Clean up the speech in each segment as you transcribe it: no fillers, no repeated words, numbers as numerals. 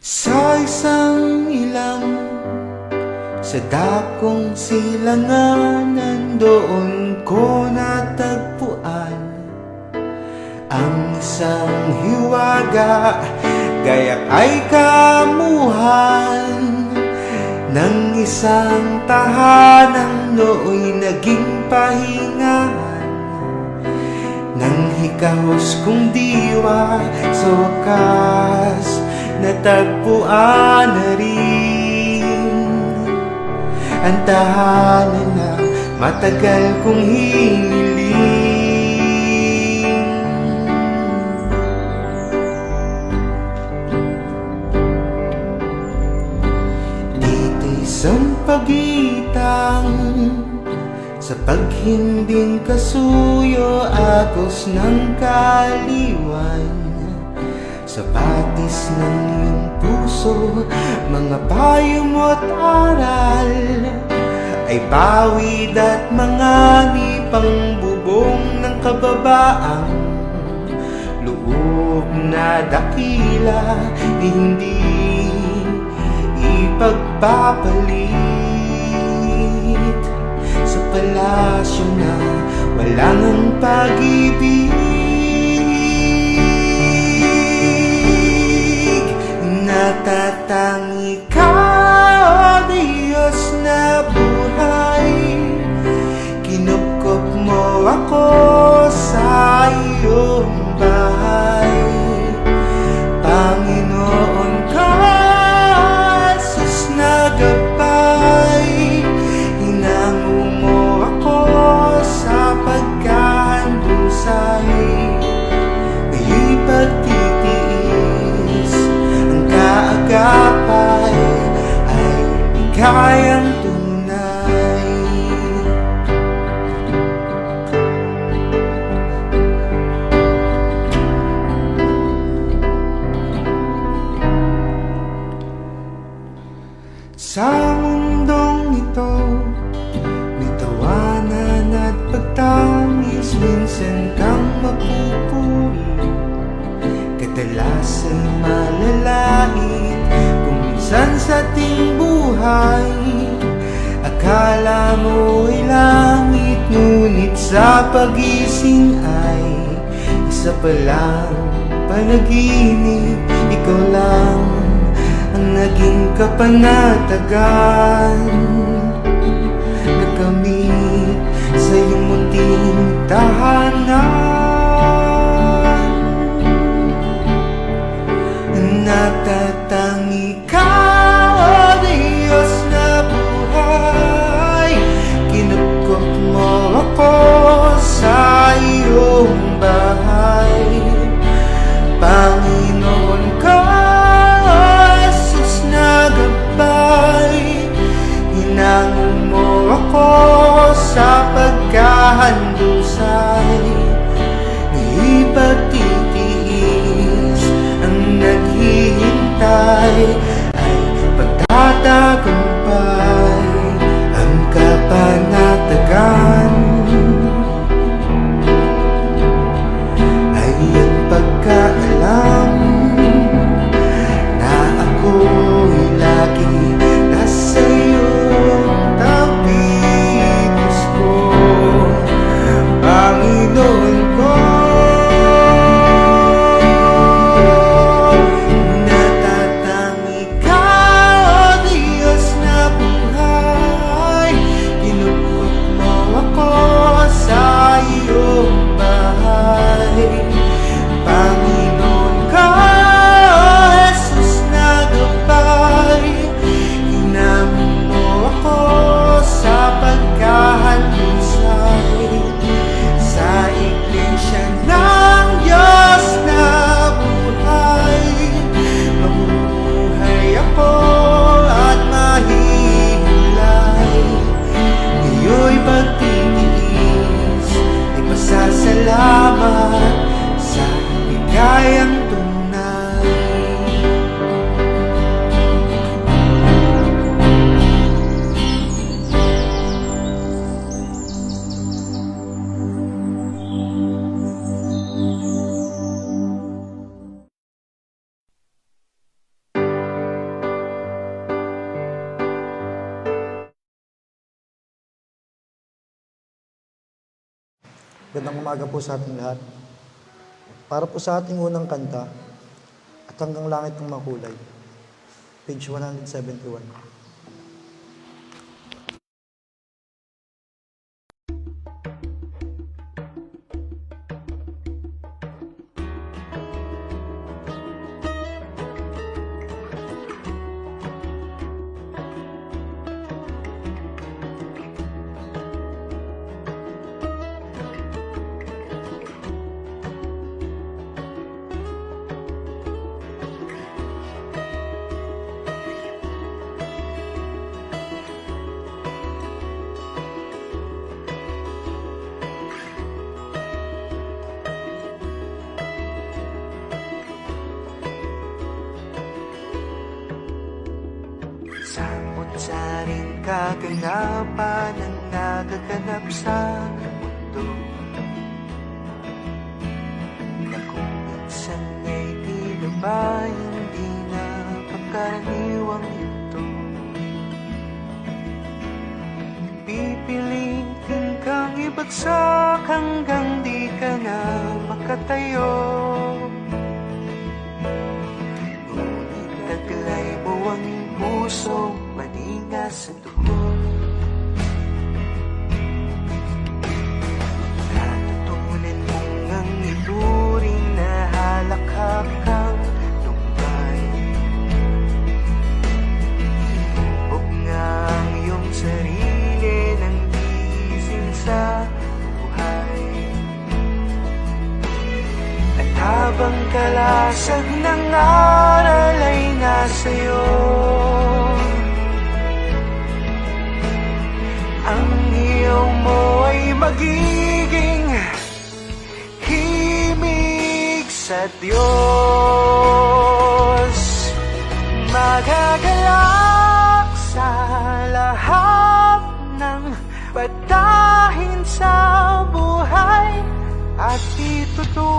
Sa isang ilang sa dakong silangan, nandoon ko natagpuan ang isang hiwaga, gayak ay kamuhan ng isang tahanang nooy naging pahingahan ng hikahos kong diwa. Sa wakas natagpuan na rin ang tahanan na matagal kong hiniling. Dito'y sampagitan sa paghinding kasuyo, agos ng kaliwan sa batis ng iyong puso. Mga payo mo't aral ay bawid at mga nipang bubong ng kababaang loob na dakila, hindi ipagpapalit sa palasyo na walang ang pag-ibig. Natatangi ka, O Diyos na buhay, kinupkop mo ako sa iyong bahay. Panginoon ka, Jesus na gabay, hinango mo ako sa pagkahandusay. Ngayon'y pagtitiis, ang kaagapay ay bigayang tunay. Sa mundong ito, may tawanan at pagtamis, minsan kang mapupuri, kadalasa'y malalait. Kung minsan sa ating buhay akala mo ay langit, ngunit sa pagising ay isa palang panaginip. Ikaw lang ang naging kapanatagan, nakamit sa iyong munting tahanan. Natatangi ka, O Diyos na buhay, kinupkop mo ako sa iyong bahay. Panginoon ka, Jesus na gabay, hinango mo ako sa pagkahandusay. Ngayon'y pagtitiis, ang naghihintay ay pagtatagumpay. Ang kapanatagan ay ang pagkaalam na ako'y lagi nasa iyong tabi. Diyos ko, Panginoon ko, natatangi ka, O Diyos na buhay, kinupkop mo ako sa iyong bahay. Panginoon ka, Jesus na gabay, hinango mo ako sa pagkahandusay. Sa iglesia ng Diyos na buhay, mabubuhay ako at mahihulay. Ngayon'y pagtitiis ay pasasalamat sa bigayang tunay. Gandang umaga po sa ating lahat. Para po sa ating unang kanta, At Hanggang Langit ng Makulay, page 171. Samot-saring kaganapan ang nagaganap sa mundo, na kung minsan ay tila ba hindi na pagkaraniwang ito. Pipilitin kang ibagsak hanggang di ka na makatayo. Ngunit taglay mo ang puso, maninga sa dugo. Natutunan mong ang ituring na halakhak kang lumbay. Huwag nga ang iyong sarili ng gising sa buhay. At habang kalasag ng aral ay nasa'yo, ang iyong mo ay magiging himig sa Diyos. Magagalak sa lahat ng batahin sa buhay, at ituturing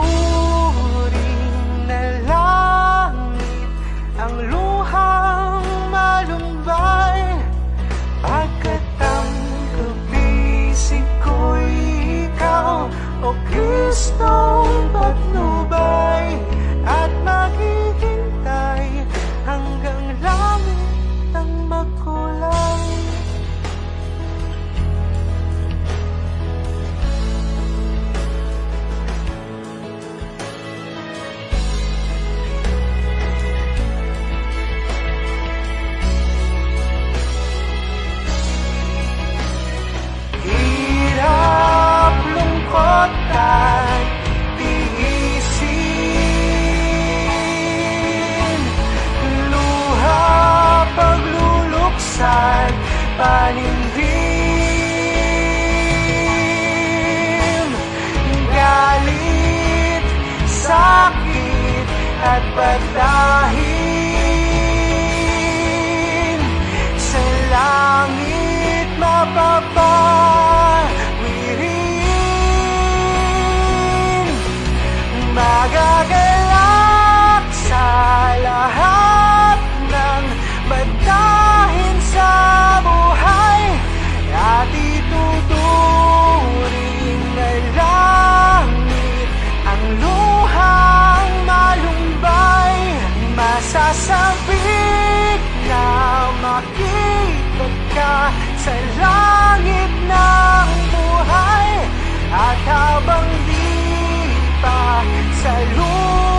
na langit ang luhang malumbay. Pagkat ang kabisig ko'y ikaw, O Kristong patnubay, at maghihintay hanggang langit ang magkulay. Hirap, lungkot at tiisin, luha, pagluluksan, panindim, galit, sakit at batahin, sa langit mapapawirin. Magagalak sa lahat ng batahin sa buhay, at ituturing na langit ang luhang malumbay. Masasabik na makita ka sa langit ng buhay, at habang di pa sa lupa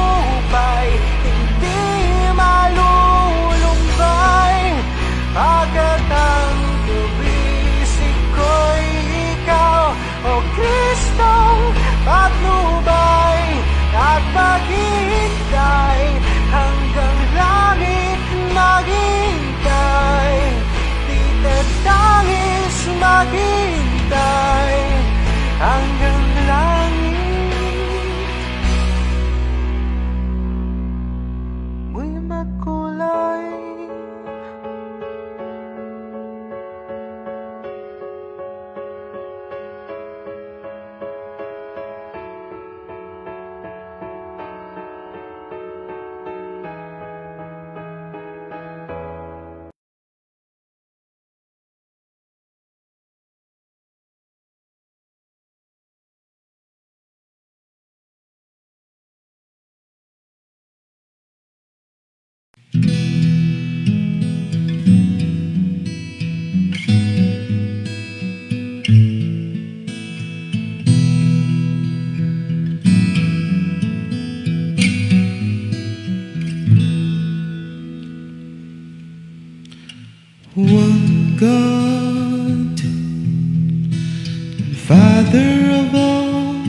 One God and Father of all,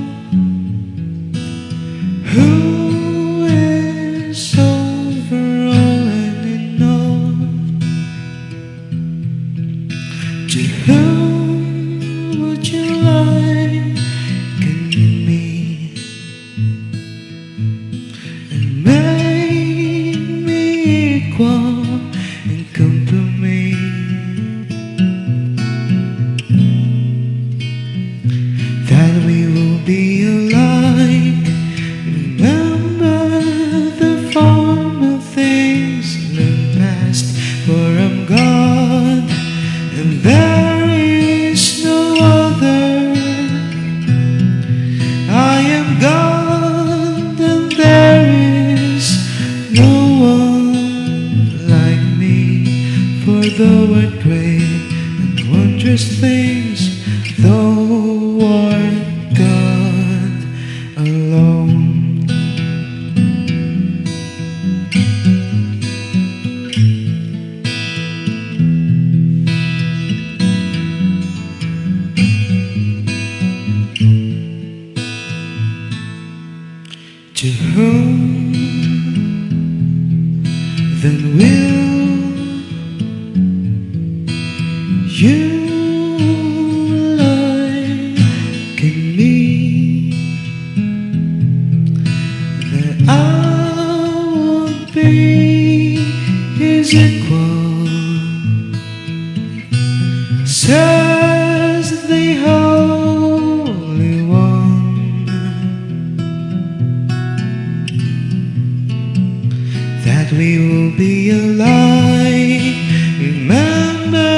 who is over all and in all. To whom would you liken me, and make me equal and come to me? That we will be alike. Remember the former things, learn past, for I'm God and there is no other. I am God and there is no one like me. For thou art great and wondrous things, thou art God alone. To whom then will you liken me, that I would be his equal, says the Holy One, that we will be alike. Remember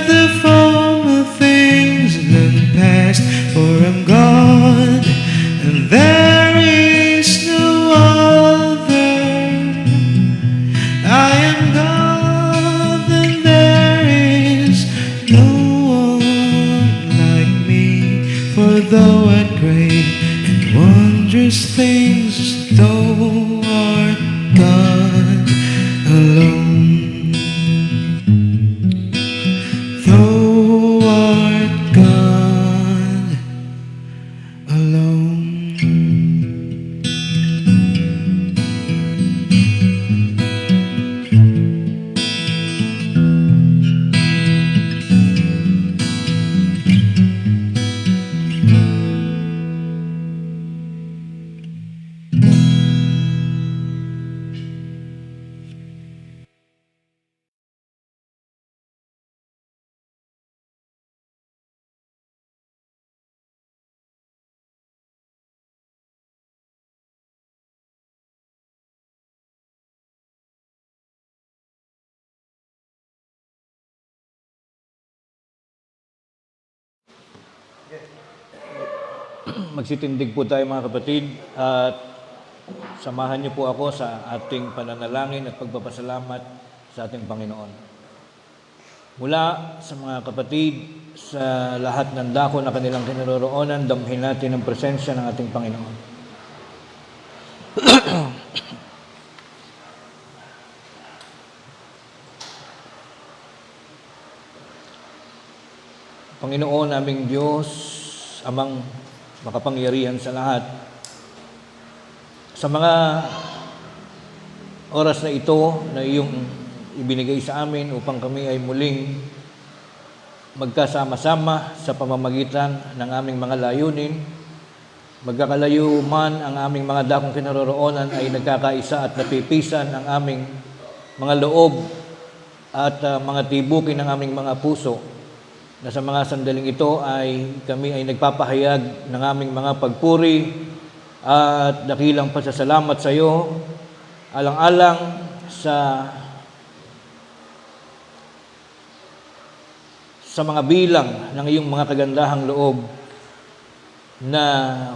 the former things, learn past, for I'm God and there is no other. I am God and there is no one like me. For thou art great and wondrous things, thou art God alone. Thou art God alone. Magsitindig po tayo mga kapatid at samahan niyo po ako sa ating pananalangin at pagpapasalamat sa ating Panginoon. Mula sa mga kapatid sa lahat ng dako na kanilang kinaroroonan, damhin natin ang presensya ng ating Panginoon. Panginoon naming Diyos, Amang makapangyarihan sa lahat, sa mga oras na ito na iyong ibinigay sa amin upang kami ay muling magkasama-sama sa pamamagitan ng aming mga layunin, magkakalayo man ang aming mga dakong kinaroroonan, ay nagkakaisa at napipisan ang aming mga loob at mga tibukin ng aming mga puso, na sa mga sandaling ito ay kami ay nagpapahayag ng aming mga pagpuri at dakilang pasasalamat sa iyo, alang-alang sa mga bilang ng iyong mga kagandahang loob na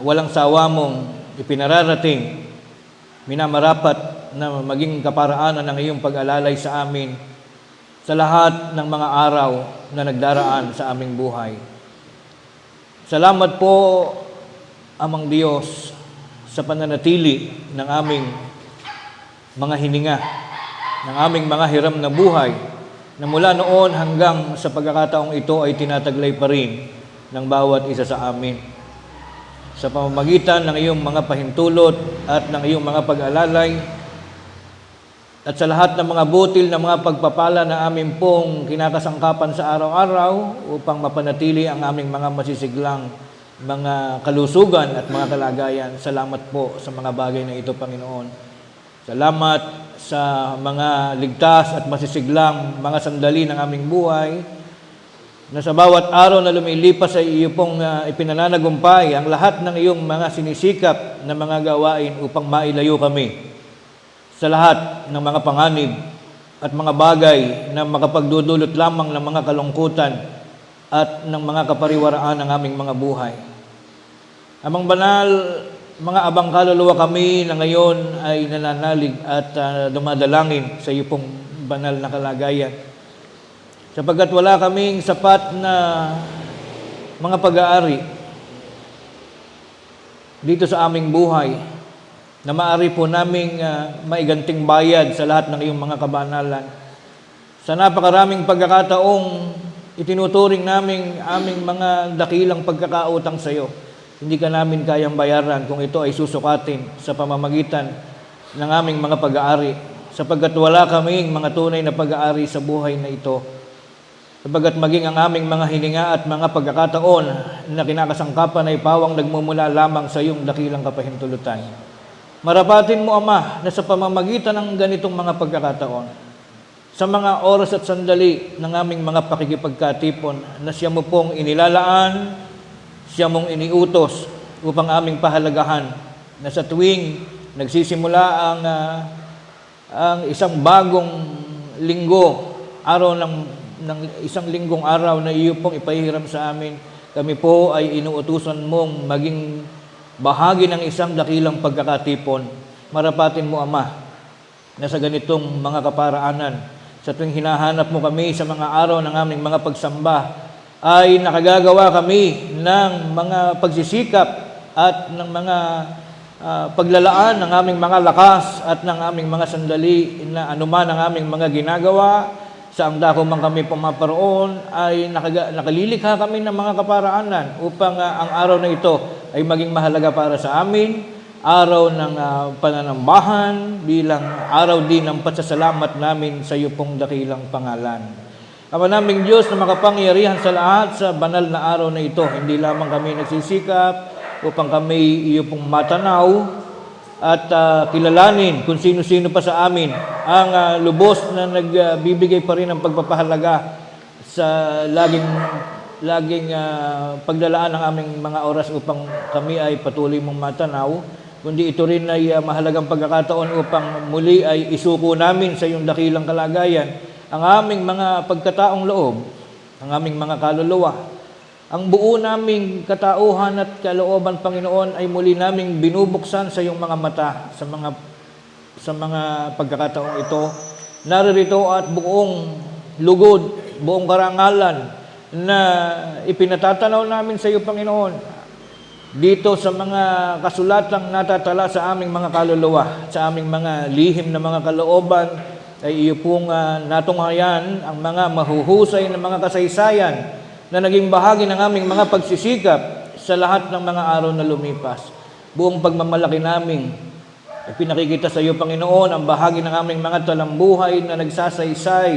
walang sawa mong ipinararating, minamarapat na maging kaparaanan ng iyong pag-alalay sa amin sa lahat ng mga araw na nagdaraan sa aming buhay. Salamat po, Amang Diyos, sa pananatili ng aming mga hininga, ng aming mga hiram na buhay, na mula noon hanggang sa pagkakataong ito ay tinataglay pa rin ng bawat isa sa amin. Sa pamamagitan ng iyong mga pahintulot at ng iyong mga pag-alalay, at sa lahat ng mga butil na mga pagpapala na amin pong kinakasangkapan sa araw-araw upang mapanatili ang aming mga masisiglang mga kalusugan at mga kalagayan. Salamat po sa mga bagay na ito, Panginoon. Salamat sa mga ligtas at masisiglang mga sandali ng aming buhay, na sa bawat araw na lumilipas ay iyo pong ipinananagumpay ang lahat ng iyong mga sinisikap na mga gawain upang mailayo kami sa lahat ng mga panganib at mga bagay na makapagdudulot lamang ng mga kalungkutan at ng mga kapariwaraan ng aming mga buhay. Amang banal, mga abang kaluluwa kami na ngayon ay nananalig at dumadalangin sa iyo pong banal na kalagayan. Sapagkat wala kaming sapat na mga pag-aari dito sa aming buhay na maaari po naming maiganting bayad sa lahat ng iyong mga kabanalan. Sa napakaraming pagkakataong itinuturing naming aming mga dakilang pagkakautang sa iyo, hindi ka namin kayang bayaran kung ito ay susukatin sa pamamagitan ng aming mga pag-aari, sapagkat wala kaming mga tunay na pag-aari sa buhay na ito. Sapagkat maging ang aming mga hininga at mga pagkakataon na kinakasangkapan ay pawang nagmumula lamang sa iyong dakilang kapahintulutan. Marapatin mo, Ama, na sa pamamagitan ng ganitong mga pagkakataon, sa mga oras at sandali ng aming mga pakikipagkatipon, na siya mo pong inilalaan, siya mong iniutos upang aming pahalagahan, na sa tuwing nagsisimula ang isang bagong linggo, araw ng isang linggong araw na iyo pong ipahiram sa amin, kami po ay inuutusan mong maging bahagi ng isang dakilang pagkakatipon. Marapatin mo, Ama, na sa ganitong mga kaparaanan, sa tuwing hinahanap mo kami sa mga araw ng aming mga pagsamba, ay nakagagawa kami ng mga pagsisikap at ng mga paglalaan ng aming mga lakas at ng aming mga sandali na anuman ang aming mga ginagawa, saang dako man kami pumaparoon, ay nakalilikha kami ng mga kaparaanan upang ang araw na ito ay maging mahalaga para sa amin, araw ng pananambahan, bilang araw din ng pasasalamat namin sa iyo pong dakilang pangalan. Ama naming Diyos na makapangyarihan sa lahat, sa banal na araw na ito, hindi lamang kami nagsisikap upang kami iyo pong matanaw at kilalanin kung sino-sino pa sa amin ang lubos na nagbibigay pa rin ng pagpapahalaga sa laging paglalaan ng aming mga oras upang kami ay patuloy mong matanaw, kundi ito rin ay mahalagang pagkakataon upang muli ay isuko namin sa iyong dakilang kalagayan ang aming mga pagkataong loob, ang aming mga kaluluwa. Ang buo naming katauhan at kalooban, Panginoon, ay muli naming binubuksan sa iyong mga mata sa mga pagkakataong ito. Naririto at buong lugod, buong karangalan na ipinatatanaw namin sa iyo, Panginoon, dito sa mga kasulatang natatala sa aming mga kaluluwa, sa aming mga lihim na mga kalooban, ay iyo pong natunghayan ang mga mahuhusay na mga kasaysayan na naging bahagi ng aming mga pagsisikap sa lahat ng mga araw na lumipas. Buong pagmamalaki namin ay pinakikita sa iyo, Panginoon, ang bahagi ng aming mga talambuhay na nagsasaysay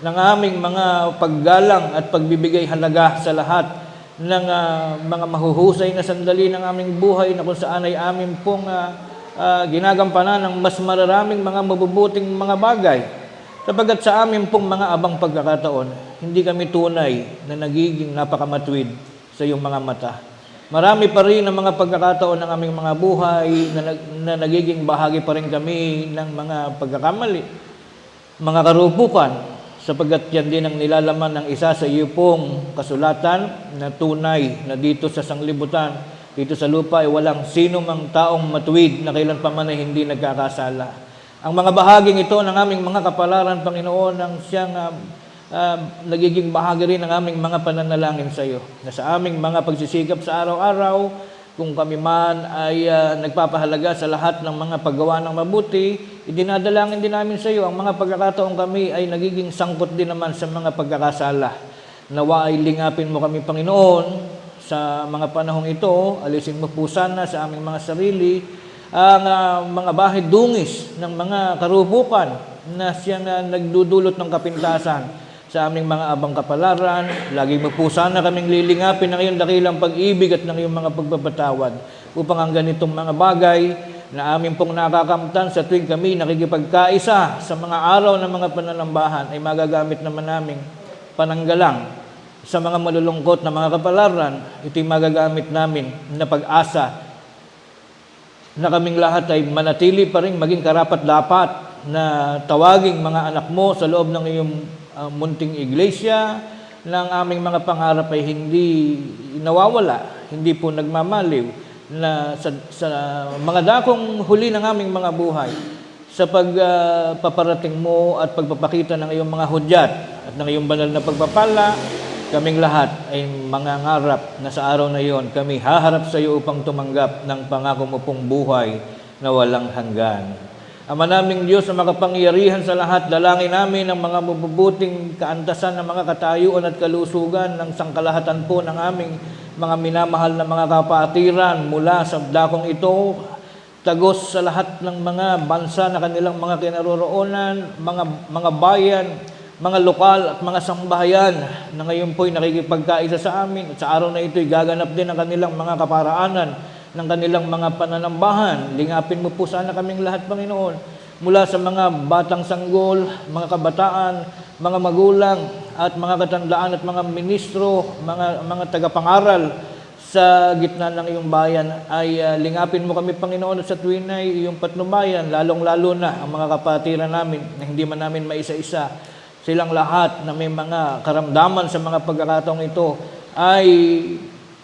ng aming mga paggalang at pagbibigay halaga sa lahat ng mga mahuhusay na sandali ng aming buhay, na kung saan ay amin pong ginagampanan ng mas mararaming mga mabubuting mga bagay. Sapagkat sa amin pong mga abang pagkakataon, hindi kami tunay na nagiging napakamatwid sa iyong mga mata. Marami pa rin ang mga pagkakataon ng aming mga buhay na nagiging bahagi pa rin kami ng mga pagkakamali, mga karupukan, sapagkat yan din ang nilalaman ng isa sa iyo pong kasulatan na tunay na dito sa sanglibutan, dito sa lupa ay walang sino mang taong matuwid na kailan pa man ay hindi nagkakasala. Ang mga bahaging ito ng aming mga kapalaran, Panginoon, ang siyang nagiging bahagi rin ng aming mga pananalangin sa iyo, na sa aming mga pagsisikap sa araw-araw kung kami man ay nagpapahalaga sa lahat ng mga paggawa ng mabuti, idinadalangin din namin sa iyo ang mga pagkakataong kami ay nagiging sangkot din naman sa mga pagkakasala. Nawa ay lingapin mo kami, Panginoon, sa mga panahong ito. Alisin mo po sana sa aming mga sarili ang mga bahid dungis ng mga karupukan na siyang nagdudulot ng kapintasan sa aming mga abang kapalaran. Lagi mo po sana kaming lilingapin ng iyong dakilang pag-ibig at ng iyong mga pagpapatawad upang ang ganitong mga bagay na aming pong nakakamtan sa tuwing kami nakikipagkaisa sa mga araw ng mga pananambahan ay magagamit naman naming pananggalang sa mga malulungkot na mga kapalaran. Ito'y magagamit namin na pag-asa na kaming lahat ay manatili pa rin maging karapat-dapat na tawaging mga anak mo sa loob ng iyong munting iglesia, na ang aming mga pangarap ay hindi nawawala, hindi po nagmamaliw, na sa mga dakong huli ng aming mga buhay, sa pagpaparating mo at pagpapakita ng iyong mga hudyat at ng iyong banal na pagpapala, kaming lahat ay mangangarap na sa araw na iyon kami haharap sa iyo upang tumanggap ng pangako mo pong buhay na walang hanggan. Ama naming Diyos na makapangyarihan sa lahat, dalangin namin ang mga mabubuting kaantasan ng mga katayuan at kalusugan ng sangkalahatan po ng aming mga minamahal na mga kapatiran mula sa dakong ito, tagos sa lahat ng mga bansa na kanilang mga kinaroroonan, mga bayan, mga lokal at mga sambahayan na ngayon po'y nakikipagkaisa sa amin. At sa araw na ito'y gaganap din ang kanilang mga kaparaanan ng kanilang mga pananambahan. Lingapin mo po sana kaming lahat, Panginoon, mula sa mga batang sanggol, mga kabataan, mga magulang, at mga katandaan at mga ministro, mga tagapangaral sa gitna ng iyong bayan, ay lingapin mo kami, Panginoon, at sa tuwin ay iyong patnubayan, lalong-lalo na ang mga kapatiran namin na hindi man namin maisa-isa. Silang lahat na may mga karamdaman sa mga pagkakataong ito ay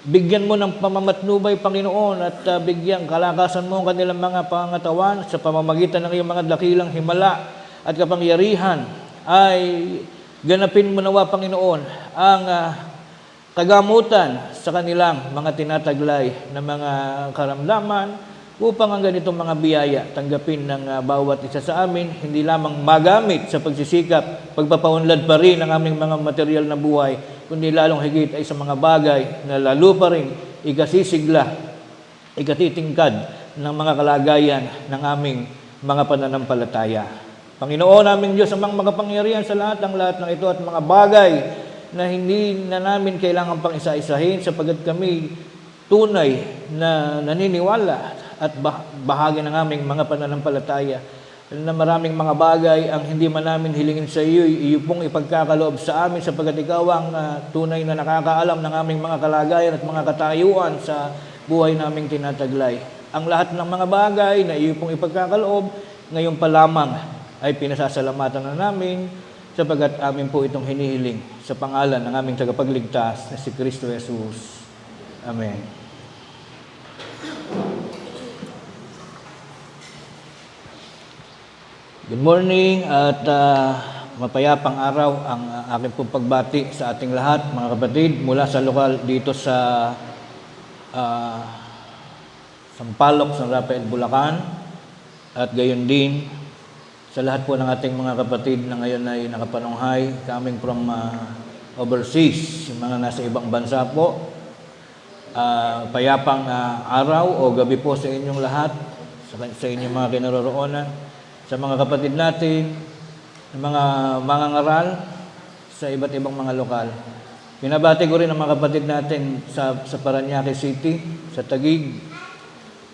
bigyan mo ng pamamatnubay, Panginoon, at bigyan kalakasan mo ang kanilang mga pangatawan sa pamamagitan ng iyong mga dakilang himala at kapangyarihan. Ay ganapin mo nawa, Panginoon, ang kagamutan sa kanilang mga tinataglay na mga karamdaman upang ang ganitong mga biyaya tanggapin ng bawat isa sa amin, hindi lamang magamit sa pagsisikap, pagpapaunlad pa rin ng aming mga material na buhay, kundi lalong higit ay sa mga bagay na lalo pa rin ikasisigla, ikatitingkad ng mga kalagayan ng aming mga pananampalataya. Panginoon naming Diyos, amang makapangyarihan sa lahat ng ito at mga bagay na hindi na namin kailangan pang isa-isahin sapagkat kami tunay na naniniwala at bahagi ng aming mga pananampalataya na maraming mga bagay ang hindi man namin hilingin sa iyo, iyo pong ipagkakaloob sa amin sapagkat ikaw ang tunay na nakakaalam ng aming mga kalagayan at mga katayuan sa buhay naming tinataglay. Ang lahat ng mga bagay na iyo pong ipagkakaloob, ngayon pa lamang ay pinasasalamatan na namin sapagkat amin po itong hinihiling sa pangalan ng aming tagapagligtas na si Kristo Jesus. Amen. Good morning at mapayapang araw ang aking pong pagbati sa ating lahat, mga kapatid, mula sa lokal dito sa Sampaloc, San Rafael, Bulacan, at gayon din sa lahat po ng ating mga kapatid na ngayon ay nakapanunghay, coming from overseas, yung mga nasa ibang bansa po. Payapang araw o gabi po sa inyong lahat, sa inyong mga kinaroroonan, sa mga kapatid natin, mga mangangaral sa iba't ibang mga lokal. Pinabati ko rin ang mga kapatid natin sa Parañaque City, sa Taguig,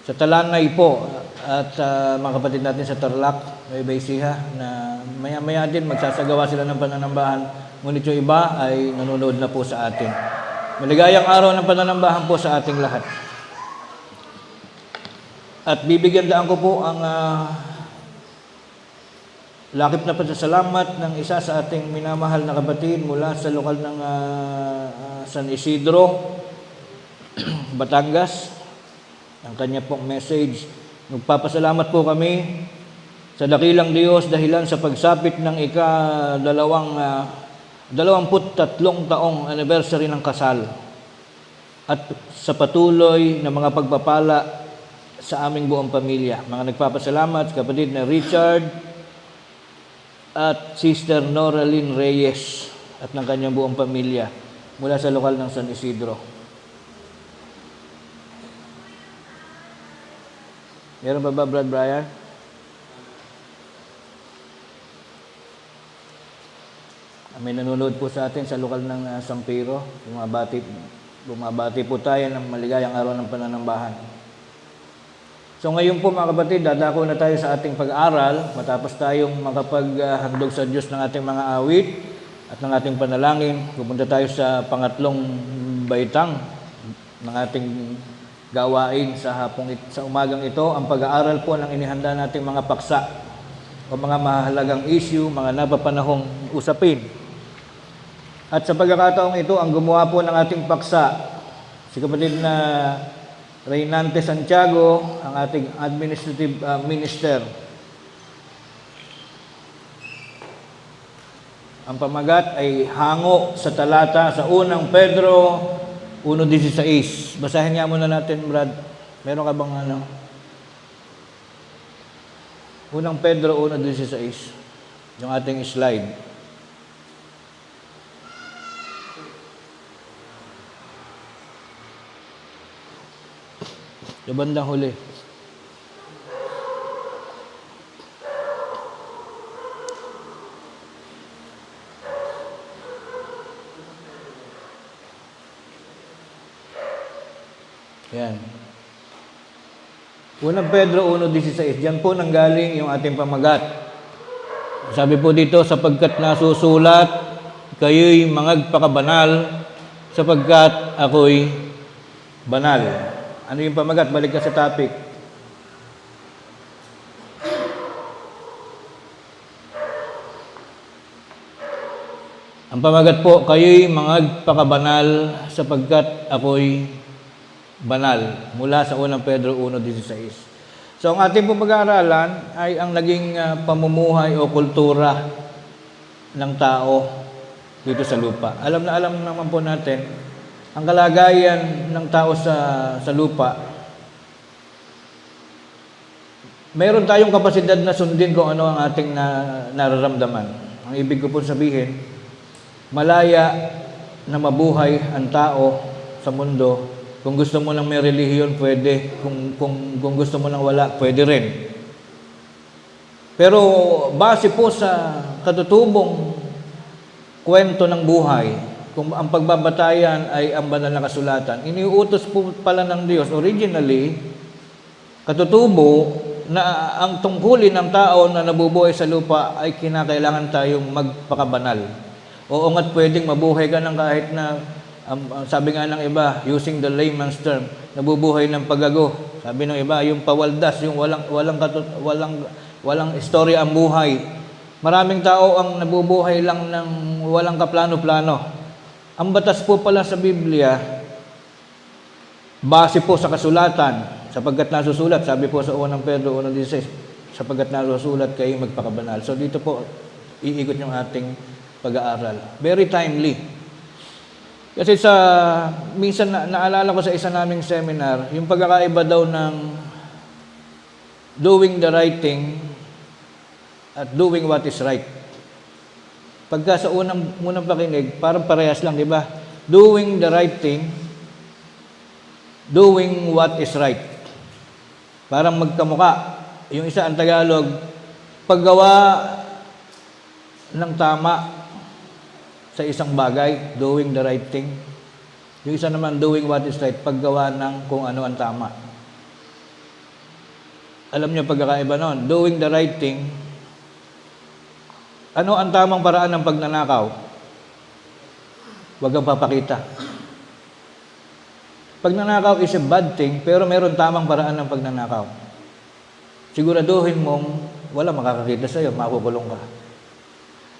sa Talanay po, at mga kapatid natin sa Tarlac, Nueva Ecija, na maya-maya din magsasagawa sila ng pananambahan, ngunit yung iba ay nanonood na po sa atin. Maligayang araw ng pananambahan po sa ating lahat. At bibigyan daan ko po ang lakip na pasasalamat ng isa sa ating minamahal na kapatid mula sa lokal ng San Isidro, Batangas. Ang kanya pong message, nagpapasalamat po kami sa dakilang Diyos dahilan sa pagsapit ng ika-23 taong anniversary ng kasal. at sa patuloy na mga pagpapala sa aming buong pamilya. Mga nagpapasalamat sa kapatid na Richard at Sister Noraline Reyes at ng kanyang buong pamilya mula sa lokal ng San Isidro. Meron ba Brad Brian? May nanonood po sa atin sa lokal ng San Pedro. Bumabati po tayo ng maligayang araw ng pananambahan. So ngayon po mga kapatid, dadako na tayo sa ating pag-aaral matapos tayong makapaghandog sa Diyos ng ating mga awit at ng ating panalangin. Pupunta tayo sa pangatlong baitang ng ating gawain sa umagang ito. Ang pag-aaral po ng inihanda nating mga paksa o mga mahalagang issue, mga napapanahong usapin. At sa pagkakataong ito, ang gumawa po ng ating paksa, si kapatid na Reynante Santiago, ang ating administrative minister. Ang pamagat ay hango sa talata sa unang Pedro 1:16. Basahin nga muna natin, Brad. Meron ka bang ano? Unang Pedro 1:16. Yung ating slide. Sa bandang huli. Yan. Unang Pedro 1:16. Diyan po nanggaling yung ating pamagat. Sabi po dito, sapagkat nasusulat, kayo'y mangagpakabanal, sapagkat ako'y banal. Ano yung pamagat? Balik ka sa topic. Ang pamagat po, kayo'y mangagpakabanal sapagkat ako'y banal. Mula sa unang Pedro 1:16. So, ang ating pag-aaralan ay ang naging pamumuhay o kultura ng tao dito sa lupa. Alam naman po natin, ang kalagayan ng tao sa lupa, mayroon tayong kapasidad na sundin kung ano ang ating nararamdaman. Ang ibig ko po sabihin, malaya na mabuhay ang tao sa mundo. Kung gusto mo lang may relihiyon, pwede. Kung gusto mo lang wala, pwede rin. Pero base po sa katutubong kwento ng buhay, kung ang pagbabatayan ay ang banal na kasulatan, iniuutos po pala ng Diyos originally, katutubo, na ang tungkulin ng tao na nabubuhay sa lupa ay kinakailangan tayong magpakabanal. Oo nga't pwedeng mabuhay ka ng kahit na, sabi nga ng iba, using the layman's term, nabubuhay ng pagago. Sabi ng iba, yung pawaldas, yung walang istorya ang buhay. Maraming tao ang nabubuhay lang ng walang kaplano-plano. Ang batas po pala sa Biblia, base po sa kasulatan, sapagkat nasusulat, sabi po sa unang Pedro 1:16, sapagkat nasusulat kayo magpakabanal. So dito po, iikot yung ating pag-aaral. Very timely. Kasi minsan naalala ko sa isa naming seminar, yung pagkakaiba daw ng doing the right thing at doing what is right. Pagka sa unang pakinig, parang parehas lang, di ba? Doing the right thing, doing what is right. Parang magkamuka. Yung isa ang Tagalog, paggawa ng tama sa isang bagay, doing the right thing. Yung isa naman, doing what is right, paggawa ng kung ano ang tama. Alam niyo pagkakaiba nun, doing the right thing, ano ang tamang paraan ng pagnanakaw? Huwag kang papakita. Pagnanakaw is a bad thing, pero meron tamang paraan ng pagnanakaw. Siguraduhin mong wala makakakita sa iyo, makukulong ka.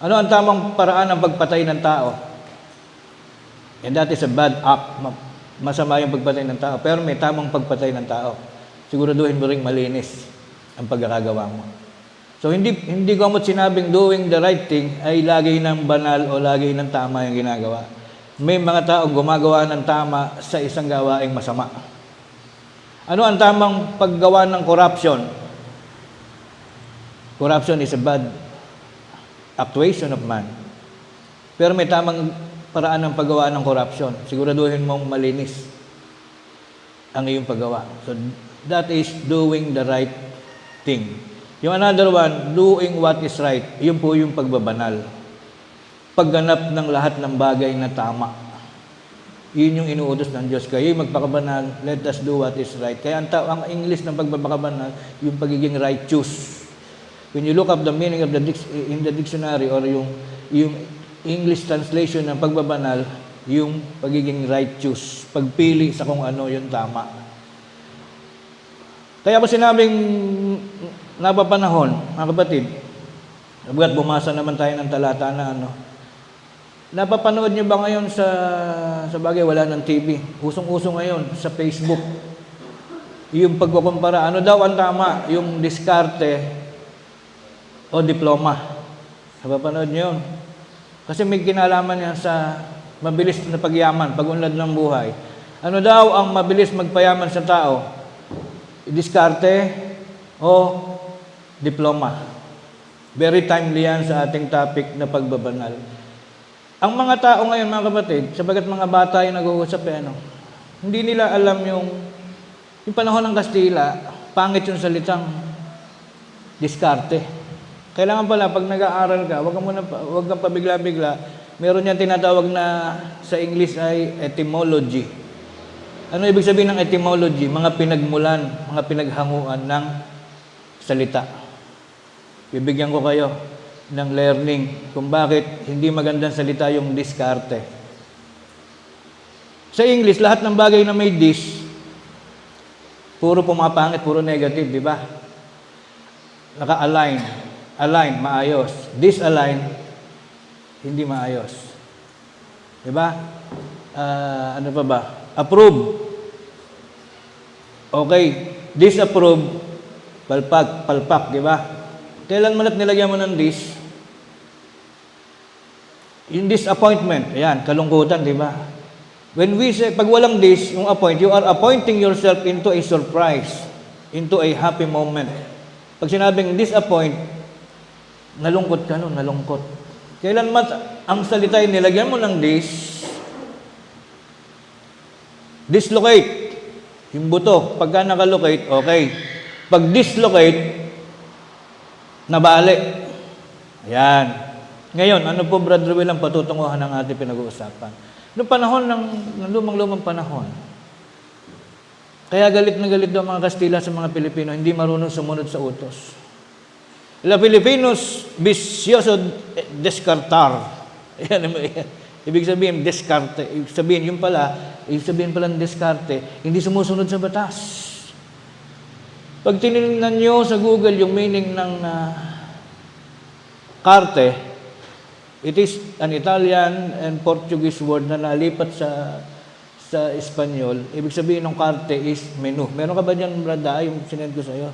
Ano ang tamang paraan ng pagpatay ng tao? And that is a bad act. Masama yung pagpatay ng tao, pero may tamang pagpatay ng tao. Siguraduhin mo ring malinis ang pagkakagawa mo. So, hindi ko sinabing doing the right thing ay lagi ng banal o lagi ng tama yung ginagawa. may mga taong gumagawa ng tama sa isang gawaing masama. Ano ang tamang paggawa ng corruption? Corruption is a bad actuation of man. Pero may tamang paraan ng paggawa ng corruption. Siguraduhin mong malinis ang iyong paggawa. So, that is doing the right thing. Yung another one, doing what is right. Yun po yung pagbabanal. Pagganap ng lahat ng bagay na tama. Yun yung inuutos ng Diyos. Kayo magpakabanal, let us do what is right. Kaya ang English ng pagpapakabanal, yung pagiging righteous. When you look up the meaning of in the dictionary or yung English translation ng pagbabanal, yung pagiging righteous, pagpili sa kung ano yung tama. Kaya po sinabing napapanahon, mga kapatid, sabagat bumasa naman tayo ng talata na napapanood niyo ba ngayon sa bagay wala ng TV? Usong-uso ngayon sa Facebook. Yung pagkukumpara, ano daw ang tama? Yung diskarte o diploma. Napapanood niyo yun? Kasi may kinalaman yan sa mabilis na pagyaman, pag-unlad ng buhay. Ano daw ang mabilis magpayaman sa tao? Diskarte o diploma. Very timely yan sa ating topic na pagbabanal. Ang mga tao ngayon, mga kapatid, sabagat mga bata yung nag-uusap, hindi nila alam yung panahon ng Kastila, pangit yung salitang diskarte. Kailangan pala, pag nag-aaral ka, wag kang pabigla-bigla. Meron yan tinatawag na sa English ay etymology. Ano ibig sabihin ng etymology? Mga pinagmulan, mga pinaghanguan ng salita. Bibigyan ko kayo ng learning kung bakit hindi magandang salita yung diskarte. Sa English, lahat ng bagay na may dis, puro pumapangit, puro negative, di ba? Naka-align. Align, maayos. Disalign, hindi maayos. Di ba? Ano pa ba? Approve. Okay. Disapprove, palpak, di ba? Kailan man at nilagyan mo ng dis, yung disappointment, ayan, kalungkutan, di ba? When we say, pag walang dis, yung appoint, you are appointing yourself into a surprise, into a happy moment. Pag sinabing disappoint, nalungkot ka nun, nalungkot. Kailan man ang salita ay nilagyan mo ng dislocate, yung buto, pagka nakalocate, okay. Pag dislocate, nabali. Ayan. Ngayon, ano po, Brother Will, ang patutunguhan ng ating pinag-uusapan? Noong panahon ng lumang-lumang panahon, kaya galit na galit daw mga Kastila sa mga Pilipino, hindi marunong sumunod sa utos. La Filipinos vicioso descartar. Ayan, ibig sabihin, descarte. Ibig sabihin pala ng descarte, hindi sumusunod sa batas. Pag tinignan nyo sa Google yung meaning ng carte, it is an Italian and Portuguese word na nalipat sa Espanyol. Ibig sabihin ng carte is menu. Meron ka ba dyan, Brada, yung sinend ko sa'yo?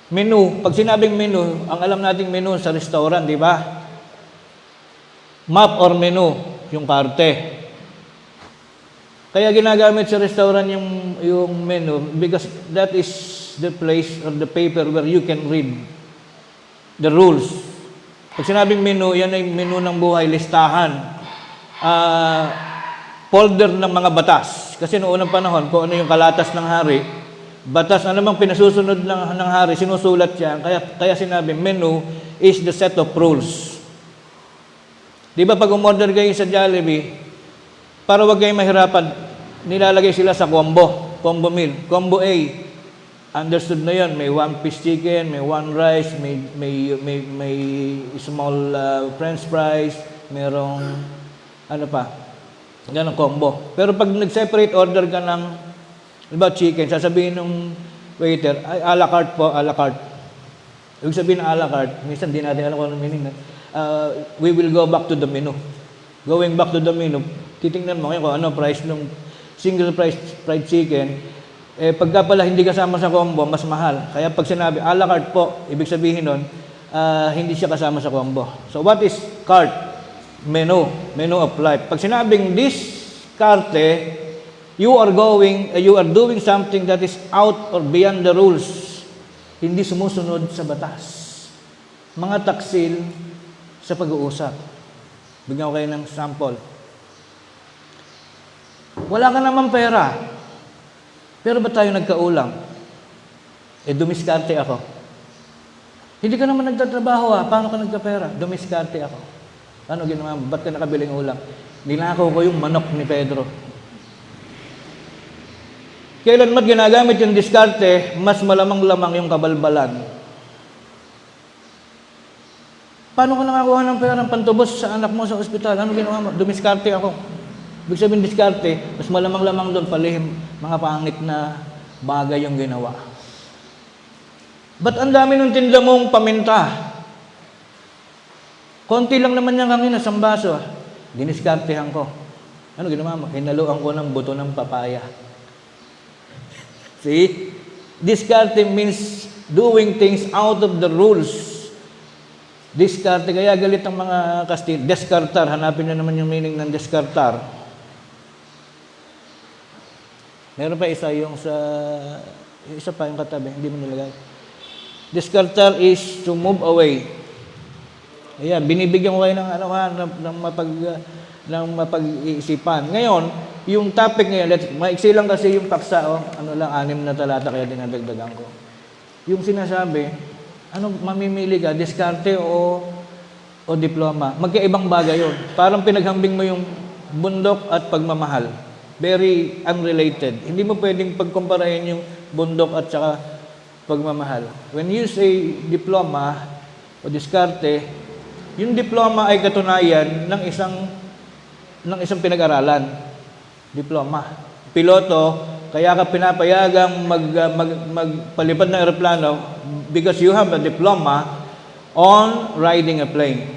Menu. Pag sinabing menu, ang alam nating menu sa restaurant, di ba? Map or menu, yung carte. Kaya ginagamit sa restaurant yung menu because that is the place or the paper where you can read the rules. Pag sinabing menu, yan ay menu ng buhay, listahan, folder ng mga batas. Kasi noong unang panahon, kung ano yung kalatas ng hari, batas, ano mang pinasusunod ng hari, sinusulat yan. Kaya sinabi, menu is the set of rules. Di ba pag umorder kayo sa Jollibee, para wag kayong mahirapan, nilalagay sila sa combo meal. Combo A, understood na yun, may 1 piece chicken, may 1 rice, may small french fries, merong ano pa, ganang combo. Pero pag nag-separate order ka ng chicken, sasabihin ng waiter, ay a la carte po, a la carte. Ibig sabihin ng a la carte, minsan di natin alam kung anong meaning. We will go back to the menu. Going back to the menu, titingnan mo kung ano price ng single price fried chicken. Pagka pala hindi kasama sa combo, mas mahal. Kaya pag sinabi, a la carte po, ibig sabihin nun, hindi siya kasama sa combo. So what is carte? menu of life. Pag sinabing diskarte, you are doing something that is out or beyond the rules. Hindi sumusunod sa batas. Mga taksil sa pag-uusap. Bigyan ko kayo ng sample. Wala ka naman pera. Pero ba't tayo nagkaulang? Dumiskarte ako. Hindi ka naman nagtatrabaho Paano ka nagkapera? Dumiskarte ako. Ano ginawa mo? Ba't ka nakabiling ulam? Ninakaw ko yung manok ni Pedro. Kailan mat ginagamit yung diskarte, mas malamang-lamang yung kabalbalan. Paano ka nakakuha ng pera ng pantubos sa anak mo sa ospital? Ano ginawa mo? Dumiskarte ako. Ibig sabihin diskarte, mas malamang-lamang doon palihim mga pangit na bagay yung ginawa. Ba't ang dami ng tinda mong paminta? Konti lang naman yan kanina, isang baso. Diniskartehan ko. Ano ginawa mo? Hinaluan ko ng buto ng papaya. See? Diskarte means doing things out of the rules. Diskarte, kaya galit ang mga Kastil. Descartar, hanapin na naman yung meaning ng descartar. Meron pa isa yung isa pa yung katabi, hindi mo nilagay. Descartar is to move away. Ayan, binibigyan ko kayo ng mapag-iisipan. Ngayon, yung topic ngayon, maiksi lang kasi yung paksa, 6 na talata, kaya dinadagdagan ko. Yung sinasabi, mamimili ka, diskarte o diploma? Magkaibang bagay yun. Parang pinaghambing mo yung bundok at pagmamahal. Very unrelated. Hindi mo pwedeng pagkumparahin yung bundok at saka pagmamahal. When you say diploma o diskarte, yung diploma ay katunayan ng isang pinag-aralan. Diploma. Piloto, kaya ka pinapayagang magpalipad ng eroplano because you have a diploma on riding a plane.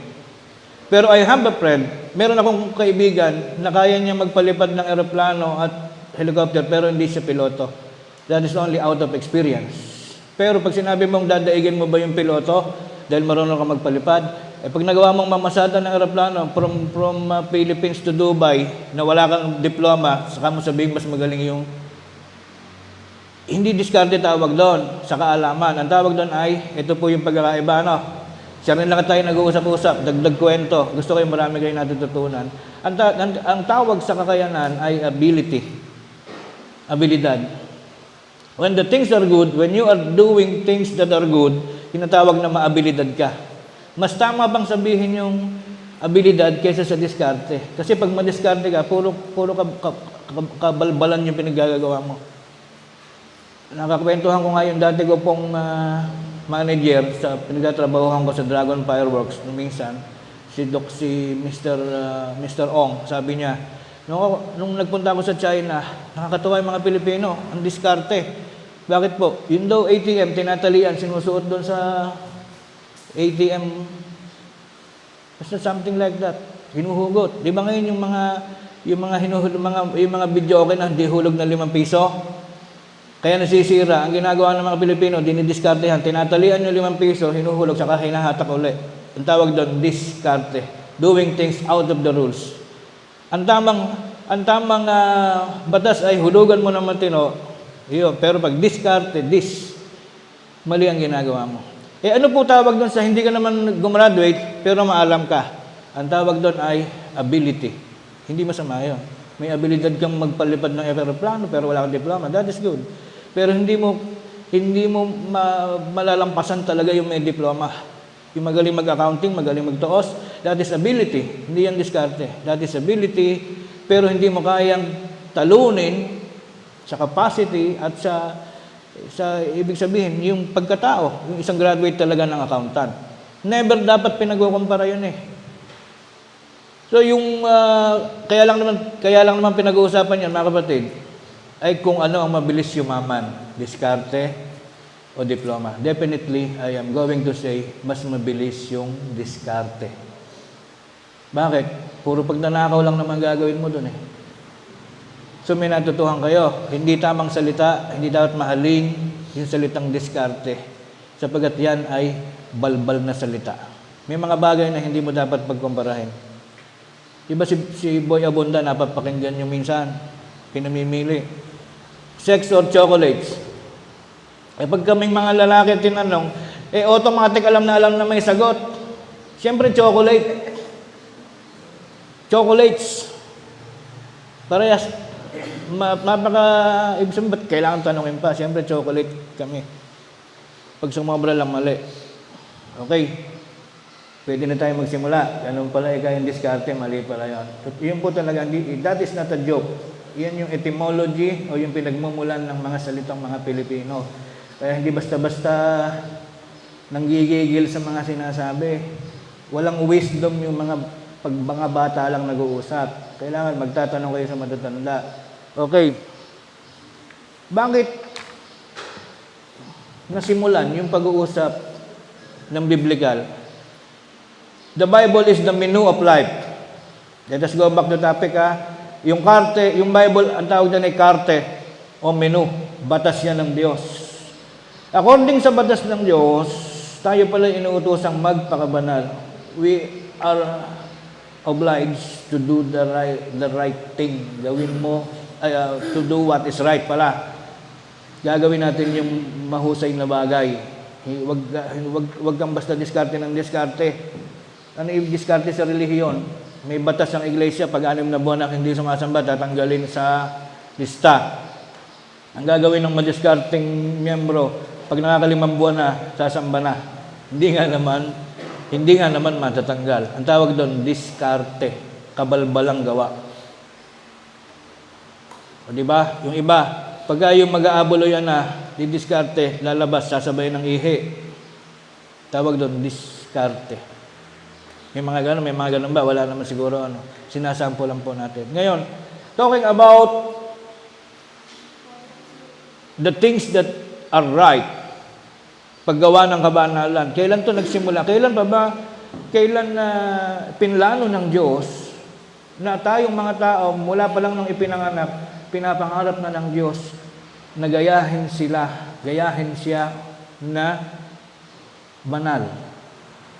Pero I have a friend, meron akong kaibigan na kaya niya magpalipad ng eroplano at helicopter pero hindi siya piloto. That is only out of experience. Pero pag sinabi mong dadaigin mo ba yung piloto dahil marunong ka magpalipad, pag nagawa mong mamasada ng eroplano from Philippines to Dubai na wala kang diploma, saka mo sabihin mas magaling yung hindi diskarte tawag doon sa kaalaman. Ang tawag doon ay, ito po yung pagkakaiba, Siya rin lang tayo nag-uusap-usap, dagdag kwento. Gusto ko yung marami kayo natututunan. Ang tawag sa kakayanan ay ability. Abilidad. When the things are good, when you are doing things that are good, tinatawag na maabilidad ka. Mas tama bang sabihin yung abilidad kaysa sa diskarte? Kasi pag madiskarte ka, puro kabalbalan yung pinaggagawa mo. Nakakwentuhan ko nga yung dati ko pong manager sa pinagtatrabahuhan ko sa Dragon Fireworks minsan, si Mr. Ong, sabi niya, nung nagpunta ako sa China, nakakatuwa yung mga Pilipino, ang diskarte. Bakit po? Yun daw ATM, tinatalian, sinusuot doon sa ATM, basta something like that, hinuhugot. Di ba ngayon yung mga video okay na hindi hulog na 5 piso? Kaya nasisira. Ang ginagawa ng mga Pilipino, dinidiskartehan. Tinatalian yung 5 piso, hinuhulog, saka hinahatak ulit. Ang tawag doon, diskarte. Doing things out of the rules. Ang tamang batas ay hulugan mo ng matino. Yun. Pero pag diskarte, mali ang ginagawa mo. Ano po tawag doon sa hindi ka naman gumraduate, pero maalam ka? Ang tawag doon ay ability. Hindi masama yun. May abilidad kang magpalipad ng aeroplano, pero wala kang diploma. That is good. Pero hindi mo malalampasan talaga yung may diploma. Yung magaling mag-accounting, magaling magtuos, that is ability. Hindi yan diskarte. That is ability, pero hindi mo kayang talunin sa capacity at sa ibig sabihin, yung pagkatao, yung isang graduate talaga ng accountant. Never dapat pinag-kumpara yun So yung kaya lang naman pinag-uusapan yan, mga kapatid, ay kung ano ang mabilis yumaman, diskarte o diploma. Definitely, I am going to say, mas mabilis yung diskarte. Bakit? Puro pagnanakaw lang naman gagawin mo dun So may natutuhan kayo, hindi tamang salita, hindi dapat mahalin yung salitang diskarte, sapagkat yan ay balbal na salita. May mga bagay na hindi mo dapat pagkumparahin. Diba si Boy Abunda, napapakinggan nyo minsan, pinamimili. Sex or chocolates? Pag kaming mga lalaki tinanong, automatic alam na may sagot. Siyempre, chocolate. Chocolates. Parehas. Ibig sabihin, ba't kailangan tanongin pa? Siyempre, chocolate kami. Pag sumobra lang, mali. Okay. Pwede na tayo magsimula. Ganun pala, yung diskarte, mali pala yun. Yun po talaga, that is not a joke. Yan yung etymology o yung pinagmumulan ng mga salitang mga Pilipino. Kaya hindi basta-basta nanggigigil sa mga sinasabi. Walang wisdom yung mga bata lang nag-uusap. Kailangan magtatanong kayo sa matatanda. Okay. Bakit nasimulan yung pag-uusap ng biblical? The Bible is the menu of life. Let us go back to topic Yung Bible, ang tawag dyan ay karte o menu. Batas yan ng Diyos. According sa batas ng Diyos, tayo pala inuutosang magpakabanal. We are obliged to do the right thing. Gawin mo, to do what is right pala. Gagawin natin yung mahusay na bagay. Huwag kang basta diskarte ng diskarte. Ano yung diskarte sa relihiyon? May batas ng iglesia, pag 6 na buwan na hindi sumasamba, tatanggalin sa lista. Ang gagawin ng madiskarting miyembro, pag nakakalimang buwan na, sasamba na. Hindi nga naman matatanggal. Ang tawag doon, diskarte. Kabalbalang gawa. O diba? Yung iba, pag yung mag-aabulo yan didiskarte, lalabas, sasabay ng ihi. Tawag doon, diskarte. May mga ganun ba? Wala naman siguro sinasampo lang po natin. Ngayon, talking about the things that are right, paggawa ng kabanalan. Kailan to nagsimula? Kailan pa ba? Kailan pinlano ng Diyos na tayong mga tao, mula pa lang nung ipinanganak, pinapangarap na ng Diyos na gayahin siya na banal.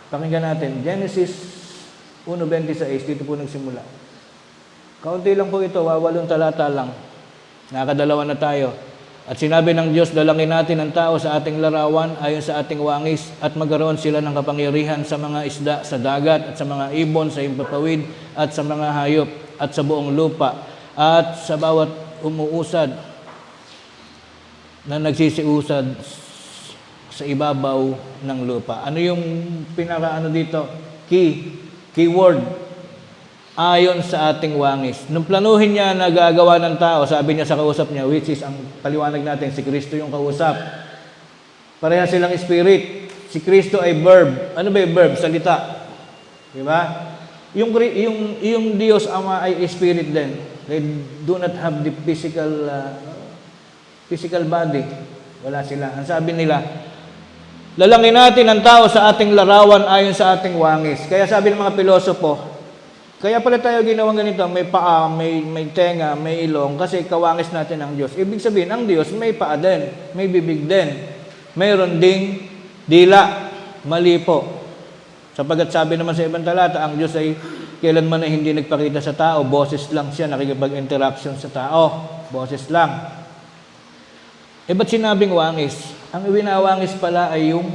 Pakinggan natin, Genesis 1:26, dito po nagsimula. Kaunti lang po ito, 8 talata lang. Nakadalawa na tayo. At sinabi ng Diyos, dalangin natin ang tao sa ating larawan ayon sa ating wangis at magkaroon sila ng kapangyarihan sa mga isda sa dagat at sa mga ibon sa impapawid at sa mga hayop at sa buong lupa at sa bawat umuusad na nagsisiusad sa ibabaw ng lupa. Ano yung dito? Keyword. Ayon sa ating wangis. Nung planuhin niya na gagawa ng tao, sabi niya sa kausap niya, which is ang paliwanag natin, si Kristo yung kausap. Pareha silang spirit. Si Kristo ay verb. Ano ba yung verb? Salita. Diba? Yung Diyos Ama ay spirit din. They do not have the physical body. Wala sila. Ang sabi nila, lalangin natin ang tao sa ating larawan ayon sa ating wangis. Kaya sabi ng mga pilosopo, kaya pala tayo ginawang ganito, may paa, may tenga, may ilong, kasi kawangis natin ang Diyos. Ibig sabihin, ang Diyos may paa din, may bibig din, mayroon ding dila. Mali po. Sapagat sabi naman sa ibang talata, ang Diyos ay kailanman na hindi nagpakita sa tao, boses lang siya, nakikipag-interaction sa tao, boses lang. Ba't sinabing wangis? Ang iwinawangis pala ay yung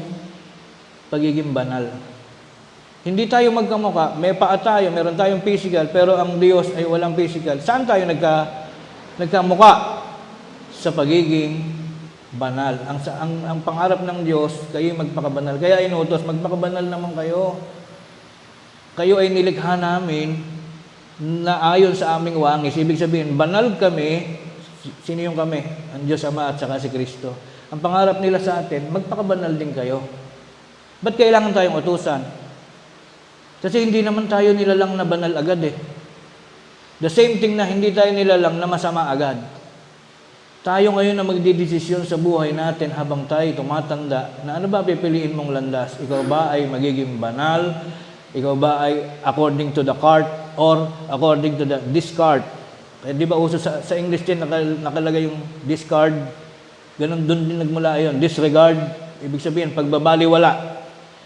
pagiging banal. Hindi tayo magkamukha, may paa tayo, meron tayong physical, pero ang Diyos ay walang physical. Saan tayo nagkamukha? Sa pagiging banal. Ang pangarap ng Diyos, kayo magpakabanal. Kaya inutos, magpakabanal naman kayo. Kayo ay nilikha namin na ayon sa aming wangis. Ibig sabihin, banal kami. Sino yung kami? Ang Diyos Ama at saka si Kristo. Ang pangarap nila sa atin, magpakabanal din kayo. Ba't kailangan tayong utusan? Kasi hindi naman tayo nilalang na banal agad The same thing na hindi tayo nilalang na masama agad. Tayo ngayon na magdidesisyon sa buhay natin habang tayo tumatanda na ano ba pipiliin mong landas? Ikaw ba ay magiging banal? Ikaw ba ay according to the cart or according to the discard? Kaya di ba uso sa English din nakalagay yung discard? Ganun doon din nagmula yun. Disregard, ibig sabihin, pagbabaliwala.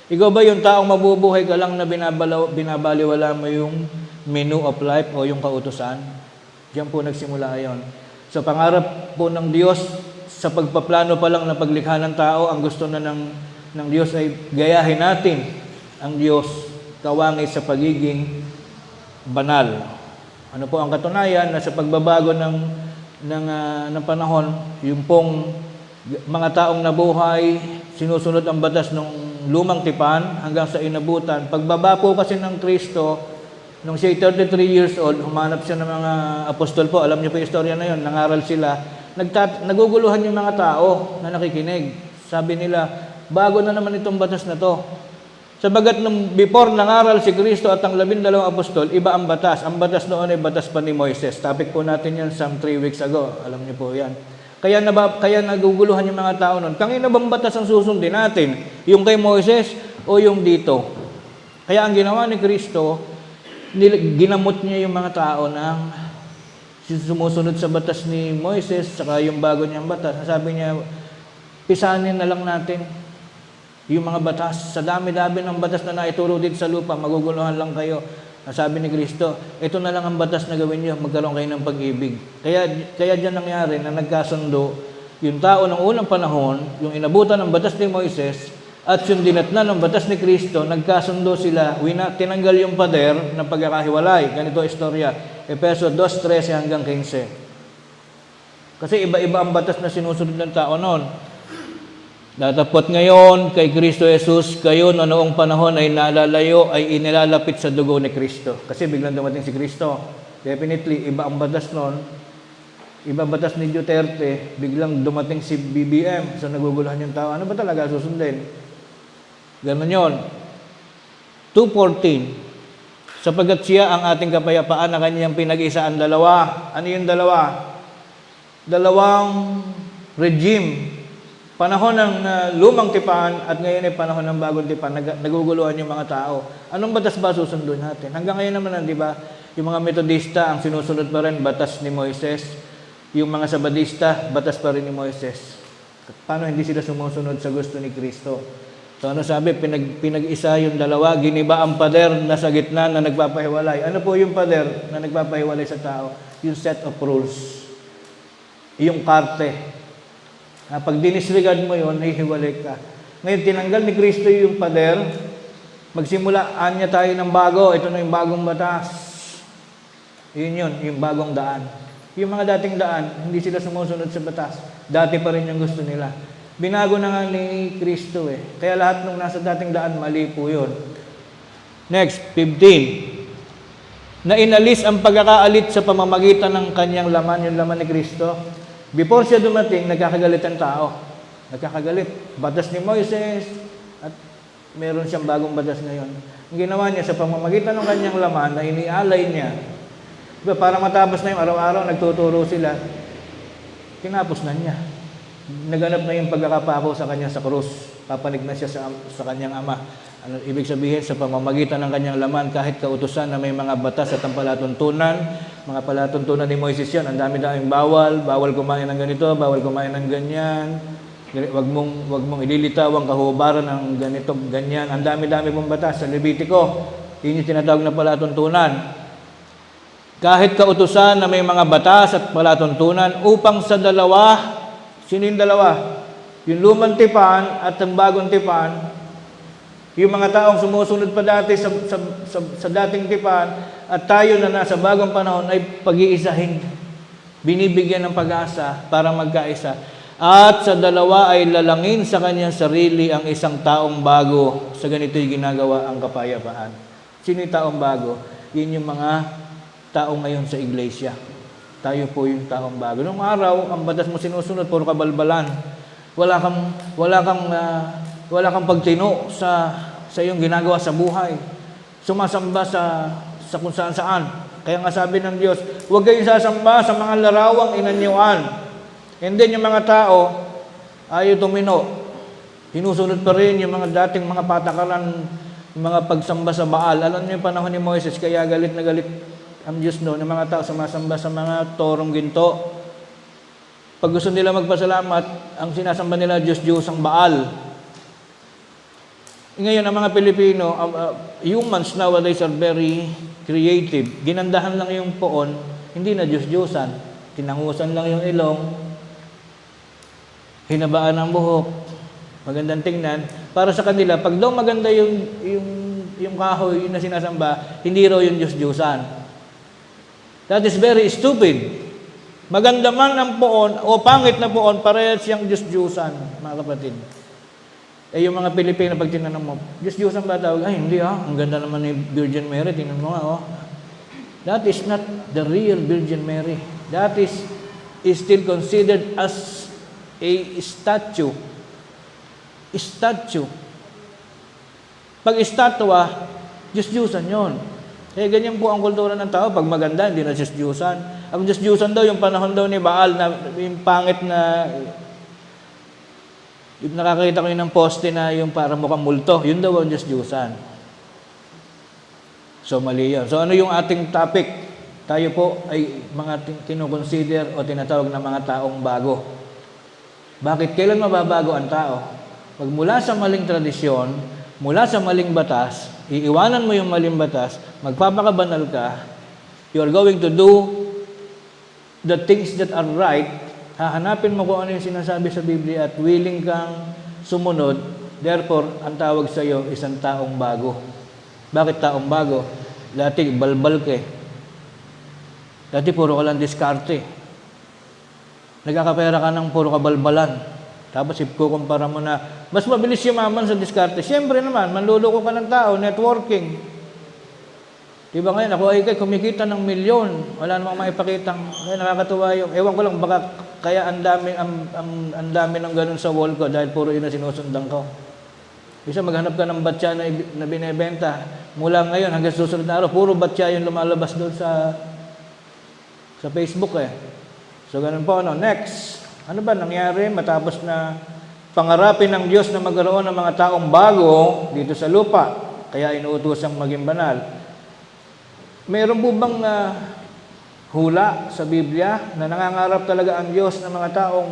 Ikaw ba yung taong mabubuhay ka lang na binabaliwala mo yung menu of life o yung kautusan. Diyan po nagsimula yon. Sa pangarap po ng Diyos, sa pagpaplano pa lang ng paglikha ng tao, ang gusto na ng Diyos ay gayahin natin ang Diyos kawangi sa pagiging banal. Ano po ang katunayan na sa pagbabago ng panahon, yung pong mga taong nabuhay, sinusunod ang batas ng lumang tipan hanggang sa inabutan. Pagbaba po kasi ng Kristo, nung siya 33 years old, humanap siya ng mga apostol po. Alam niyo po yung istorya na yun, nangaral sila. Naguguluhan yung mga tao na nakikinig. Sabi nila, bago na naman itong batas na to. Sabagat nung before nangaral si Kristo at ang 12 apostol, iba ang batas. Ang batas noon ay batas pa ni Moises. Topic po natin yan some 3 weeks ago. Alam niyo po yan. Kaya naguguluhan yung mga tao noon. Kanina bang batas ang susundin natin? Yung kay Moises o yung dito? Kaya ang ginawa ni Kristo, ginamot niya yung mga tao ng sumusunod sa batas ni Moises saka yung bago niyang batas. Sabi niya, pisanin na lang natin yung mga batas. Sa dami-dami ng batas na naituro dito sa lupa, maguguluhan lang kayo. Sabi ni Kristo, ito na lang ang batas na gawin niyo, magkaroon kayo ng pag-ibig. Kaya diyan nangyari na nagkasundo yung tao ng unang panahon, yung inabutan ng batas ni Moises, at yung dinatnan ng batas ni Kristo, nagkasundo sila, tinanggal yung pader ng pagkakahiwalay. Ganito ang istorya, Efeso 2:13 hanggang 15. Kasi iba-iba ang batas na sinusunod ng tao noon. Datapot ngayon kay Kristo Jesus, kayo na noong panahon ay nalalayo, ay inilalapit sa dugo ni Kristo. Kasi biglang dumating si Kristo. Definitely, iba ang batas noon. Iba batas ni Duterte, biglang dumating si BBM, so naguguluhan yung tao. Ano ba talaga susundin? Ganun yun. 2:14. Sapagat siya ang ating kapayapaan na kanyang pinag-isaan dalawa. Ano yung dalawa? Dalawang regime. Panahon ng lumang tipan at ngayon ay panahon ng bagong tipan. Naguguluhan yung mga tao. Anong batas ba susundin natin? Hanggang ngayon naman, di ba? Yung mga Metodista, ang sinusunod pa rin, batas ni Moises. Yung mga Sabadista, batas pa rin ni Moises. Paano hindi sila sumusunod sa gusto ni Kristo? So ano sabi, pinag-isa yung dalawa, giniba ang pader na sa gitna na nagpapahiwalay. Ano po yung pader na nagpapahiwalay sa tao? Yung set of rules. Yung karte. Pag dinisregard mo yun, hihiwalay ka. Ngayon, tinanggal ni Kristo yung pader, magsimulaan niya tayo ng bago. Ito na yung bagong batas. Yun, yung bagong daan. Yung mga dating daan, hindi sila sumusunod sa batas. Dati pa rin yung gusto nila. Binago na nga ni Kristo eh. Kaya lahat nung nasa dating daan, mali po yun. Next, 15. Na inalis ang pagkakaalit sa pamamagitan ng kanyang laman, yung laman ni Kristo. Before siya dumating, nagkakagalit ang tao. Nagkakagalit. Batas ni Moises, at meron siyang bagong batas ngayon. Ang ginawa niya sa pamamagitan ng kanyang laman, na inialay niya, diba, para matapos na yung araw-araw, nagtuturo sila, tinapos na niya. Naganap na yung pagkakapako sa kanya sa krus. Papanig na siya sa kanyang ama. Ano ibig sabihin? Sa pamamagitan ng kanyang laman, kahit kautusan na may mga batas at ang palatuntunan, mga palatuntunan ni Moises yan, ang dami-daming bawal kumain ng ganito, bawal kumain ng ganyan, wag mong ililitaw ang kahubaran ng ganito, ganyan, ang dami-dami mong batas. Sa Levitico, yun yung tinatawag na palatuntunan. Kahit kautusan na may mga batas at palatuntunan, upang sa dalawa, sino yung dalawa? Yung lumang tipan at ang bagong tipan, yung mga taong sumusunod pa dati sa dating tipan at tayo na nasa bagong panahon ay pag-iisahin. Binibigyan ng pag-asa para magkaisa. At sa dalawa ay lalangin sa kanyang sarili ang isang taong bago. Sa ganito'y ginagawa ang kapayapaan. Sino yung taong bago? Yun yung mga taong ngayon sa iglesia. Tayo po yung taong bago. Noong araw, ang batas mo sinusunod, puro kabalbalan. Wala kang pagtino sa iyong ginagawa sa buhay. Sumasamba sa kung saan. Kaya nga sabi ng Diyos, huwag kayong sasamba sa mga larawang inanyuan. And then yung mga tao, ayaw tumino. Hinusunod pa rin yung mga dating mga patakaran, mga pagsamba sa Baal. Alam niyo yung panahon ni Moises, kaya galit na galit ang Diyos noon, yung mga tao sumasamba sa mga torong ginto. Pag gusto nila magpasalamat, ang sinasamba nila Diyos ang Baal. Ngayon, ang mga Pilipino, humans nowadays are very creative. Ginandahan lang yung poon, hindi na Diyos-Diyosan. Tinangusan lang yung ilong, hinabaan ang buhok, magandang tingnan. Para sa kanila, pag daw maganda yung kahoy na sinasamba, hindi raw yung Diyos-Diyosan. That is very stupid. Maganda man ang poon o pangit na poon, parehas siyang Diyos-Diyosan, mga kapatid. Eh yung mga Pilipino, pag tinanong mo, Diyos-Diyosan ba tawag? Ay, hindi ang ganda naman ni Virgin Mary, tingnan mo nga, That is not the real Virgin Mary. That is still considered as a statue. Statue. Pag estatwa, Diyos-Diyosan yun. Eh, ganyan po ang kultura ng tao. Pag maganda, hindi na Diyos-Diyosan. Ang Diyos-Diyosan daw, yung panahon daw ni Baal, na yung pangit na, yung nakakita ko yun ng poste na yung parang mukhang multo, yun daw ang Diyos-Diyosan. So, mali yun. So, ano yung ating topic? Tayo po ay mga kinukonsider o tinatawag na mga taong bago. Bakit? Kailan mababago ang tao? Pag mula sa maling tradisyon, mula sa maling batas, iiwanan mo yung maling batas, magpapakabanal ka, you are going to do the things that are right, hahanapin mo kung ano yung sinasabi sa Biblia at willing kang sumunod, therefore, ang tawag sa iyo isang taong bago. Bakit taong bago? Dati, balbal ka eh. Dati, puro ka lang diskarte. Nagkakapera ka ng puro kabalbalan. Tapos, ikukumpara mo na, mas mabilis yumaman sa diskarte. Siyempre naman, manluloko ka ng tao, networking. Diba ngayon, ako ay kumikita ng milyon. Wala namang maipakitang, ngayon nakakatuwa yung, ewan ko lang, baka kaya ang dami ng ganun sa wall ko dahil puro yun na sinusundan ko. Bisa maghanap ka ng batya na binebenta. Mula ngayon hanggang susunod na araw, puro batya yung lumalabas doon sa Facebook eh. So ganun po, Next. Ano ba nangyari matapos na pangarapin ng Diyos na magkaroon ng mga taong bago dito sa lupa? Kaya inuutosang maging banal. Mayroon po bang hula sa Biblia na nangangarap talaga ang Diyos ng mga taong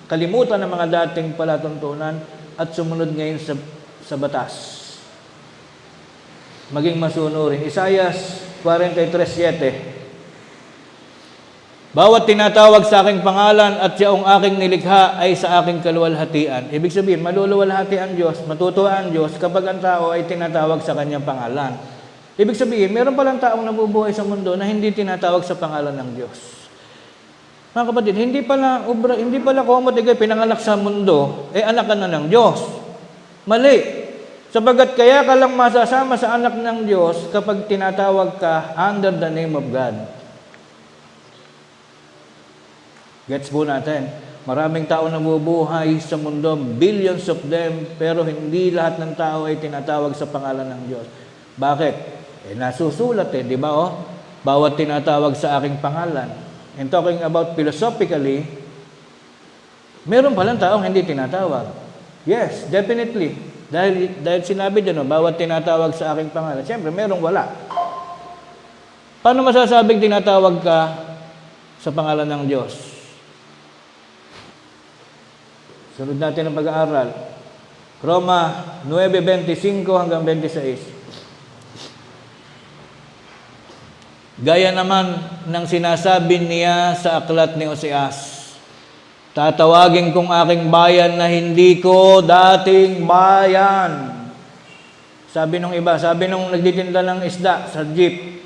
kalimutan ng mga dating palatuntunan at sumunod ngayon sa batas? Maging masunurin. Isaiah 43:7. Bawat tinatawag sa aking pangalan at siyaong aking nilikha ay sa aking kaluwalhatian. Ibig sabihin, maluluwalhati ang Diyos, matutuwa ang Diyos kapag ang tao ay tinatawag sa kanyang pangalan. Ibig sabihin, meron palang taong nabubuhay sa mundo na hindi tinatawag sa pangalan ng Diyos. Mga kapatid, hindi pala komod igay pinanganak sa mundo, anak ka na ng Diyos. Mali. Sabagat kaya ka lang masasama sa anak ng Diyos kapag tinatawag ka under the name of God. Gets po natin. Maraming tao nabubuhay sa mundo, billions of them, pero hindi lahat ng tao ay tinatawag sa pangalan ng Diyos. Bakit? Nasusulat di ba Bawat tinatawag sa aking pangalan. And talking about philosophically, meron palang taong hindi tinatawag. Yes, definitely. Dahil sinabi dyan, bawat tinatawag sa aking pangalan. Siyempre, merong wala. Paano masasabing tinatawag ka sa pangalan ng Diyos? Sunod natin ang pag-aaral. Roma 9:25 hanggang 26. Gaya naman ng sinasabi niya sa aklat ni Oseas, tatawagin kong aking bayan na hindi ko dating bayan. Sabi nung iba, sabi nung nagtitinda ng isda sa jeep,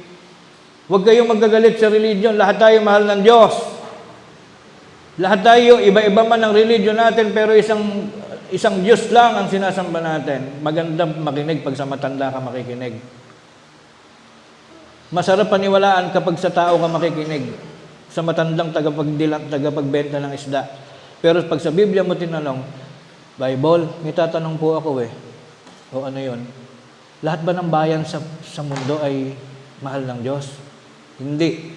huwag kayong magagalit sa religion, lahat tayo mahal ng Diyos. Lahat tayo, iba-iba man ang religion natin, pero isang Diyos lang ang sinasamba natin. Maganda makinig pag sa matanda ka makikinig. Masarap paniwalaan kapag sa tao ka makikinig. Sa matandang tagapagbenta ng isda. Pero pag sa Biblia mo tinanong, Bible, may tatanong po ako O ano yun? Lahat ba ng bayan sa mundo ay mahal ng Diyos? Hindi.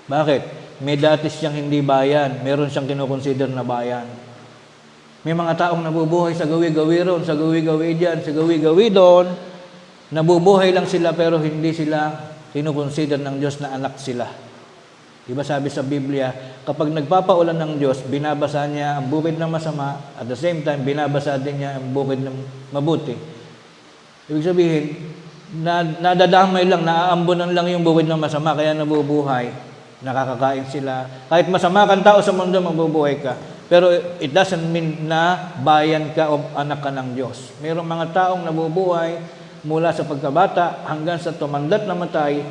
Bakit? May dati siyang hindi bayan. Meron siyang kinukonsider na bayan. May mga taong nabubuhay sa gawi-gawi ron, sa gawi-gawi dyan, sa gawi-gawi doon. Nabubuhay lang sila pero hindi sila kinukonsider ng Diyos na anak sila. Diba sabi sa Biblia, kapag nagpapaulan ng Diyos, binabasa niya ang bukid ng masama, at the same time, binabasa din niya ang bukid ng mabuti. Ibig sabihin, nadadamay lang, naaambunan lang yung bukid ng masama, kaya nabubuhay, nakakakain sila. Kahit masama kang tao sa mundo, mabubuhay ka. Pero it doesn't mean na bayan ka o anak ka ng Diyos. Mayroong mga taong nabubuhay mula sa pagkabata hanggang sa tumandat na matay,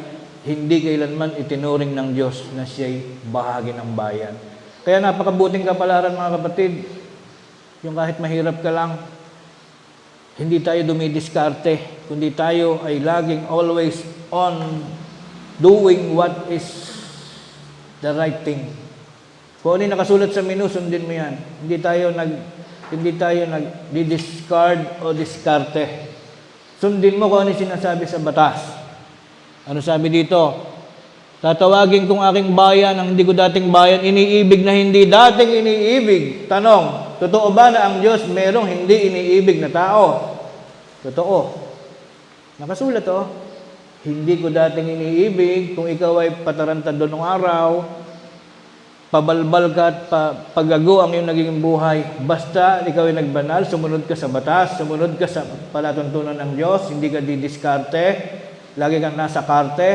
hindi kailanman itinuring ng Diyos na siya'y bahagi ng bayan. Kaya napakabuting kapalaran mga kapatid, yung kahit mahirap ka lang, hindi tayo dumidiskarte, kundi tayo ay laging always on doing what is the right thing. Kung ano yung nakasulat sa menu, sundin mo yan. Hindi tayo nag-discard o diskarte. Sundin mo kung ano yung sinasabi sa batas. Ano sabi dito? Tatawagin kong aking bayan ang hindi ko dating bayan, iniibig na hindi dating iniibig. Tanong, totoo ba na ang Diyos merong hindi iniibig na tao? Totoo. Nakasulat hindi ko dating iniibig, kung ikaw ay patarantado nung araw, pabalbal ka at pagago ang iyong naging buhay. Basta ikaw ay nagbanal, sumunod ka sa batas, sumunod ka sa palatuntunan ng Diyos, hindi ka didiskarte, lagi kang nasa karte,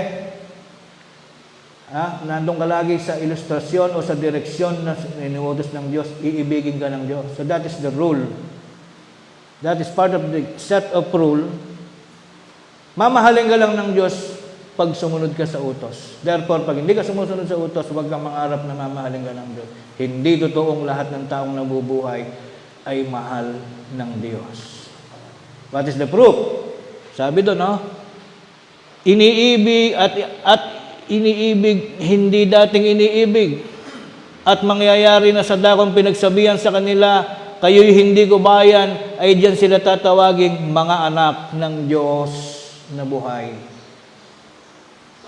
nandun ka lagi sa ilustrasyon o sa direksyon na iniutos ng Diyos, iibigin ka ng Diyos. So that is the rule. That is part of the set of rule. Mamahalin ka lang ng Diyos pag sumunod ka sa utos. Therefore, pag hindi ka sumusunod sa utos, huwag kang mangarap na mamahalin ka ng Diyos. Hindi totoong lahat ng taong nabubuhay ay mahal ng Diyos. What is the proof? Sabi doon, iniibig at iniibig, hindi dating iniibig. At mangyayari na sa dakong pinagsabihan sa kanila, kayo'y hindi ko bayan, ay diyan sila tatawaging mga anak ng Diyos na buhay.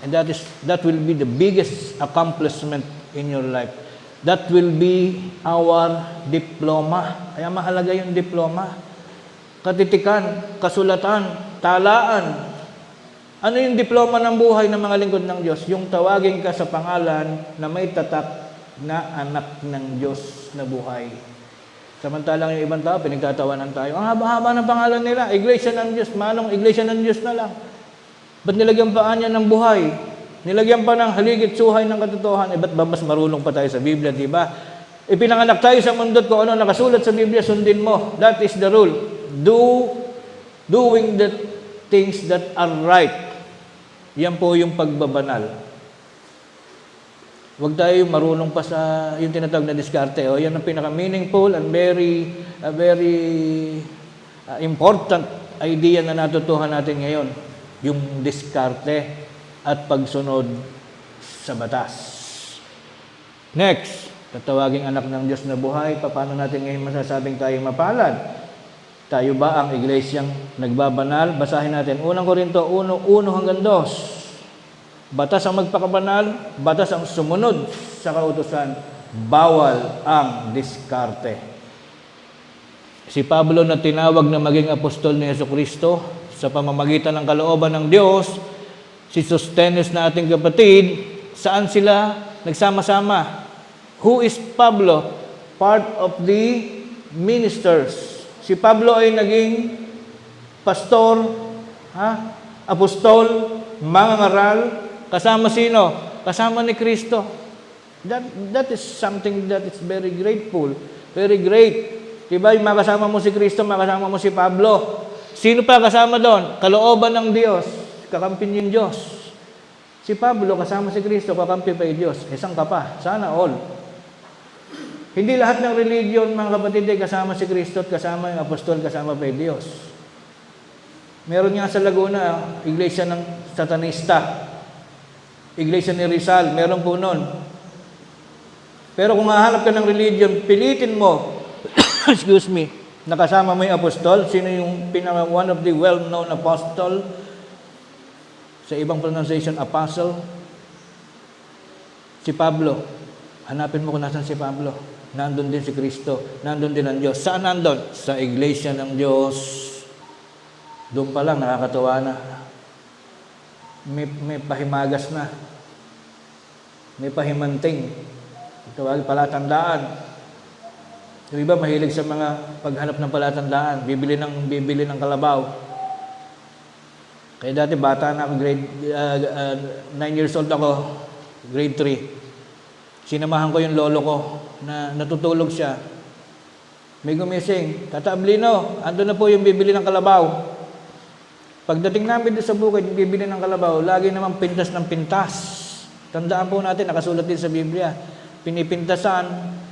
And that will be the biggest accomplishment in your life. That will be our diploma. Kaya mahalaga yung diploma. Katitikan, kasulatan, talaan. Ano yung diploma ng buhay ng mga lingkod ng Diyos? Yung tawagin ka sa pangalan na may tatak na anak ng Diyos na buhay. Samantalang yung ibang tao, pinagtatawanan tayo. Ang haba-haba ng pangalan nila, Iglesia ng Diyos. Manong Iglesia ng Diyos na lang. Ba't nilagyan pa niya ng buhay? Nilagyan pa ng haligit suhay ng katotohanan. Ba't ba mas marunong pa tayo sa Biblia, di ba? Ipinanganak tayo sa mundo kung ano nakasulat sa Biblia, sundin mo. That is the rule. Doing the things that are right. Yan po yung pagbabanal. Huwag tayo marunong pa sa yung tinatawag na diskarte. Yan ang pinaka-meaningful and very important idea na natutuhan natin ngayon. Yung diskarte at pagsunod sa batas. Next, tatawaging anak ng Diyos na buhay. Paano natin ngayon masasabing tayo mapalad? Tayo ba ang iglesyang nagbabanal? Basahin natin. 1 Korinto 1:1 hanggang 2. Batas ang magpakabanal, batas ang sumunod sa kautusan, bawal ang diskarte. Si Pablo na tinawag na maging apostol ni Jesucristo sa pamamagitan ng kalooban ng Diyos, si Sostenes na ating kapatid, saan sila nagsama-sama? Who is Pablo? Part of the ministers. Si Pablo ay naging pastor, apostol, mangangaral, kasama sino? Kasama ni Kristo. That is something that is very grateful, very great. Diba, makasama mo si Kristo, makasama mo si Pablo. Sino pa kasama doon? Kalooban ng Diyos, kakampi ng Diyos. Si Pablo kasama si Kristo, kakampi pa yung Diyos. Isang ka pa, sana all. Hindi lahat ng religion, mga kapatid, ay kasama si Kristo at kasama yung apostol, kasama pa yung Diyos. Meron nga sa Laguna, iglesia ng Satanista. Iglesia ni Rizal, meron po nun. Pero kung hahanap ka ng religion, pilitin mo, excuse me, nakasama mo yung apostol. Sino yung one of the well-known apostle? Sa ibang pronunciation, apostle. Si Pablo. Hanapin mo kung nasan si Pablo. Nandun din si Kristo. Nandun din ang Diyos. Saan nandun? Sa iglesia ng Diyos. Doon pa lang, nakakatuwa na. May pahimagas na. may pahimanting. Tawag palatandaan. Yung iba mahilig sa mga paghanap ng palatandaan, bibili ng kalabaw. Kaya dati bata na ako, 9 years old ako, grade 3. Sinamahan ko yung lolo ko na natutulog siya. May gumising, Tata Ablino, ando na po yung bibili ng kalabaw. Pagdating namin doon sa bukid, yung bibili ng kalabaw, lagi naman pintas ng pintas. Tandaan po natin, nakasulat din sa Biblia. Pinipintasan,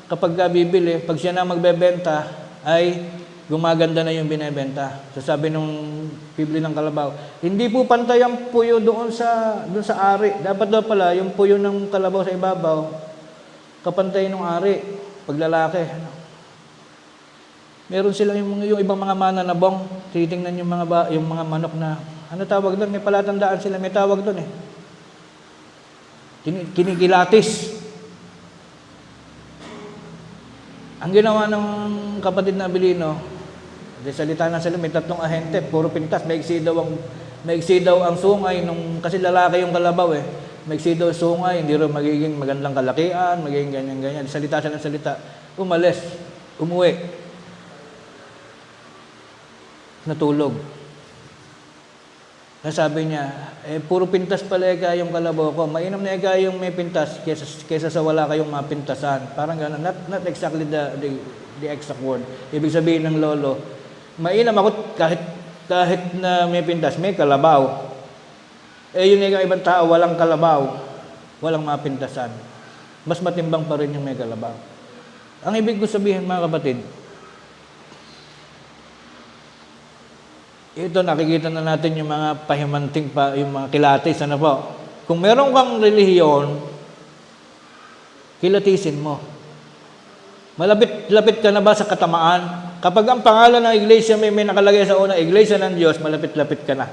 kapag bibili, pag siya na magbebenta, ay gumaganda na yung binebenta. So sabi nung bibili ng kalabaw, hindi po pantay ang puyo doon sa ari. Dapat daw pala, yung puyo ng kalabaw sa ibabaw, kapantay ng ari, paglalaki. Meron sila yung ibang mga mananabong, titingnan yung mga manok na, ano tawag doon? May palatandaan sila, may tawag doon eh. Kinikilatis. Ang ginawa ng kapatid na Abilino, salita na sila, may 3 ahente, puro pintas, maigsi daw ang sungay, kasi lalaki yung kalabaw eh. Maigsi daw sungay, hindi rin magiging magandang kalakian, magiging ganyan-ganyan. Salita siya ng salita, umalis, umuwi. Natulog. Sabi niya, puro pintas pala yung kalabaw ko. Mainam na yung may pintas kesa sa wala kayong mapintasan. Parang gano'n. Not exactly the exact word. Ibig sabihin ng lolo, mainam ako kahit na may pintas, may kalabaw. Yun yung ibang tao, walang kalabaw, walang mapintasan. Mas matimbang pa rin yung may kalabaw. Ang ibig ko sabihin mga kapatid, ito, nakikita na natin yung mga pahimanting yung mga kilatis, ano po. Kung meron kang relihiyon, kilatisin mo. Malapit ka na ba sa katamaan? Kapag ang pangalan ng iglesia may nakalagay sa una, Iglesia ng Diyos, malapit-lapit ka na.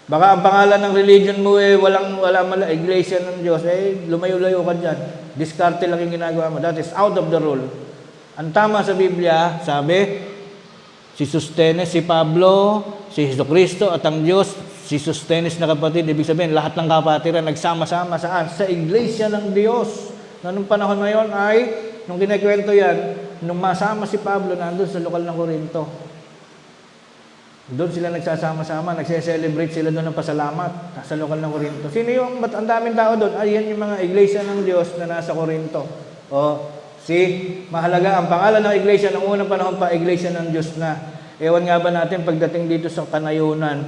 Baka ang pangalan ng religion mo wala Iglesia ng Diyos, lumayo-layo ka dyan. Diskarte lang yung ginagawa mo. That is out of the rule. Ang tama sa Biblia, sabi, si Sostenes, si Pablo, si Jesucristo at ang Diyos, si Sostenes na kapatid, ibig sabihin, lahat ng kapatiran nagsama-sama saan? Sa Iglesia ng Diyos. Na nung panahon na yun ay, nung kinikwento yan, nung masama si Pablo, nandun sa lokal ng Corinto. Doon sila nagsasama-sama, nagse-celebrate sila doon ng pasalamat sa lokal ng Corinto. Sino yung, ba't ang daming tao doon? Ay, yan yung mga Iglesia ng Diyos na nasa Corinto. Mahalaga ang pangalan ng iglesia ng unang panahon pa, Iglesia ng Diyos na. Ewan nga ba natin pagdating dito sa kanayunan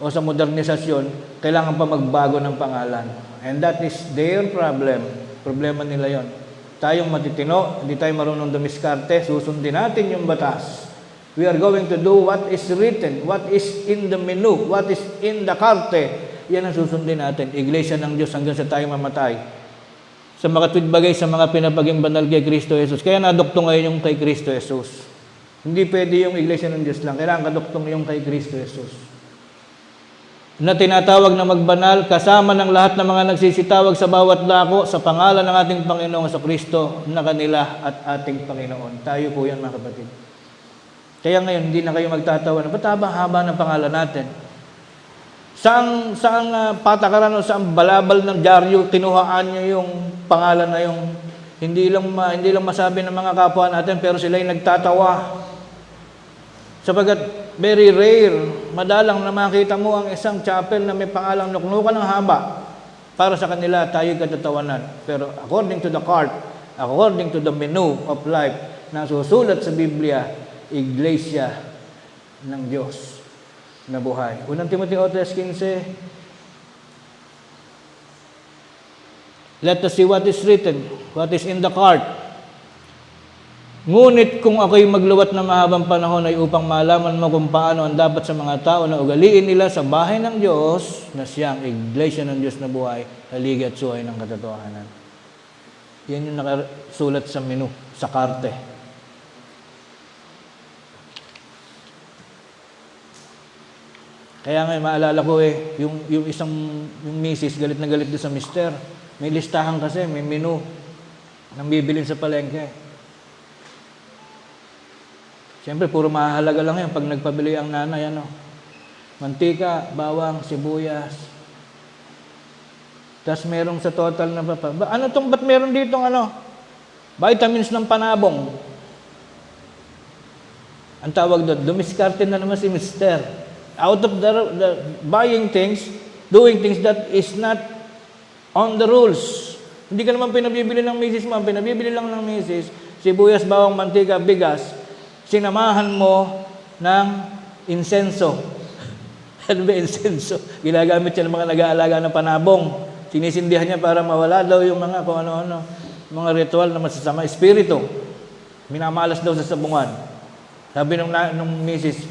o sa modernisasyon, kailangan pa magbago ng pangalan. And that is their problem. Problema nila yon. Tayong matitino, hindi tayo marunong dumiskarte, susundin natin yung batas. We are going to do what is written, what is in the menu, what is in the karte. Yan ang susundin natin. Iglesia ng Diyos hanggang sa tayo mamatay. Sa makatwid bagay sa mga pinapaging banal kay Kristo Jesus. Kaya naduktong ngayon yung kay Kristo Jesus. Hindi pwede yung Iglesia ng Diyos lang. Kailangan kaduktong yung kay Kristo Jesus. Na tinatawag na magbanal, kasama ng lahat ng mga nagsisitawag sa bawat dako sa pangalan ng ating Panginoong sa Kristo na kanila at ating Panginoon. Tayo po yan mga kapatid. Kaya ngayon, hindi na kayo magtatawa na, ba't haba ng pangalan natin? Saang patakaran o saang balabal ng dyaryo kinuhaan niyo yung pangalan na yung hindi lang masabi ng mga kapwa natin pero sila yung nagtatawa. Sapagat very rare, madalang na makita mo ang isang chapel na may pangalang nuknukan ng haba. Para sa kanila, tayo'y katatawanan. Pero according to the cart, according to the menu of life na susulat sa Biblia, Iglesia ng Diyos na buhay. Unang Timoteo 3:15. Let us see what is written, what is in the cart. Ngunit kung ako'y magluwat na mahabang panahon ay upang malaman mo kung paano ang dapat sa mga tao na ugaliin nila sa bahay ng Diyos na siyang Iglesia ng Diyos na buhay, haligi at suhay ng katotohanan. Yan yung nakasulat sa menu, sa karte. Kaya nga, maalala ko yung misis, galit na galit doon sa mister. May listahan kasi, may menu nang bibilin sa palengke. Siyempre, puro mahalaga lang yan pag nagpabili ang nanay, mantika, bawang, sibuyas. Tapos merong sa total na ano tong, ba't meron ditong ano? Vitamins ng panabong. Ang tawag doon, dumiskarte na naman si Mister. Out of the buying things, doing things that is not on the rules. Hindi ka naman pinabibili ng misis mo, pinabibili lang ng misis, sibuyas, bawang, mantika, bigas, sinamahan mo ng insenso. Ano ba insenso? Ginagamit siya ng mga nag-aalaga ng panabong. Sinisindihan niya para mawala daw yung mga kung ano-ano, mga ritual na masasama, espiritu. Minamalas daw sa sabungan. Sabi nung misis,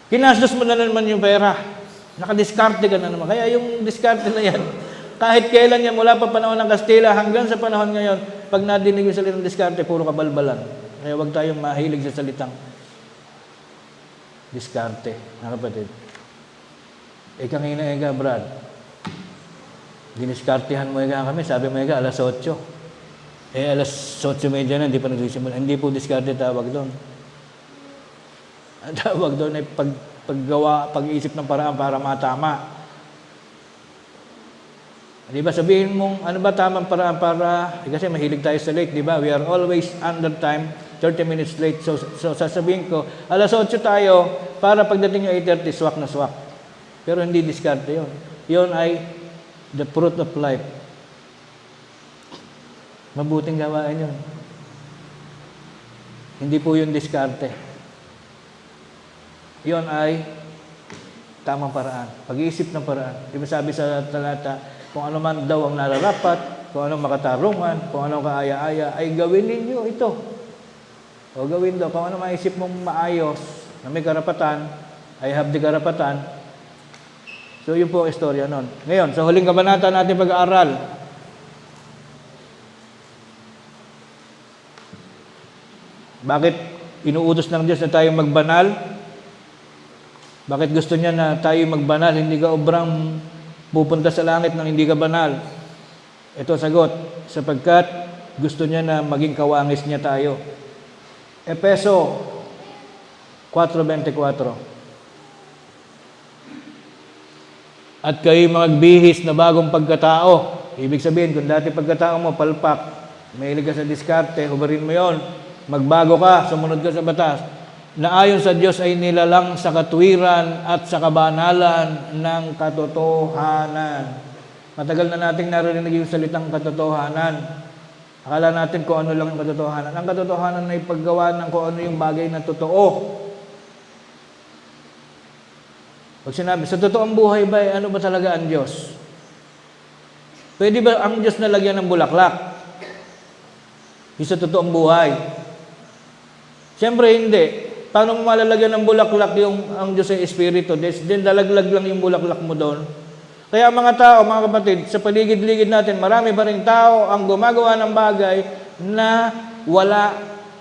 kinastos mo na naman yung pera. Nakadiskarte ka na naman. Kaya yung diskarte na yan, kahit kailan yan, mula pa panahon ng Kastila hanggang sa panahon ngayon, pag nadinig yung salitang diskarte, puro kabalbalan. Kaya huwag tayong mahilig sa salitang diskarte, na kapatid. Kanina, Brad, diniskartehan mo kami, sabi mo alas 8. Alas 8:30 na, hindi pa nagsisimula. Hindi po diskarte tawag doon. Ang tawag doon ay pag-isip ng paraan para matama. Di ba sabihin mong, ano ba tamang paraan para, kasi mahilig tayo sa late, di ba? We are always under time, 30 minutes late. So sasabihin ko, alas 8 tayo, para pagdating yung 8:30, swak na swak. Pero hindi diskarte yun. Yun ay the fruit of life. Mabuting gawain yun. Hindi po yun diskarte. Yun ay tamang paraan. Pag-iisip ng paraan. Di ba sabi sa talata, kung ano man daw ang nararapat, kung anong makatarungan, kung anong kaaya-aya, ay gawin ninyo ito. O gawin daw, kung ano maisip mong maayos, na may karapatan, ay have the karapatan. So yun po ang istorya nun. Ngayon, sa huling kabanata natin pag-aaral, bakit inuutos ng Diyos na tayo magbanal? Bakit gusto niya na tayo magbanal? Hindi ka obrang pupunta sa langit nang hindi ka banal. Ito sagot, sapagkat gusto niya na maging kawangis niya tayo. Efeso 4:24. At kayo magbihis na bagong pagkatao. Ibig sabihin, kung dati pagkatao mo, palpak, mahilig ka sa diskarte, hubarin mo yon. Magbago ka, sumunod ka sa batas, na ayon sa Diyos ay nilalang sa katwiran at sa kabanalan ng katotohanan. Matagal na nating narinig yung salitang katotohanan. Akala natin kung ano lang yung katotohanan. Ang katotohanan ay paggawa ng kung ano yung bagay na totoo. Pag sinabi, sa totoong buhay ba, ano ba talaga ang Diyos? Pwede ba ang Diyos na lagyan ng bulaklak? Yung sa totoong buhay? Siyempre hindi. Paano mo malalagyan ng bulaklak yung ang Diyos ay Espiritu? Then lalaglag lang yung bulaklak mo doon. Kaya mga tao, mga kapatid, sa paligid-ligid natin, marami pa rin tao ang gumagawa ng bagay na wala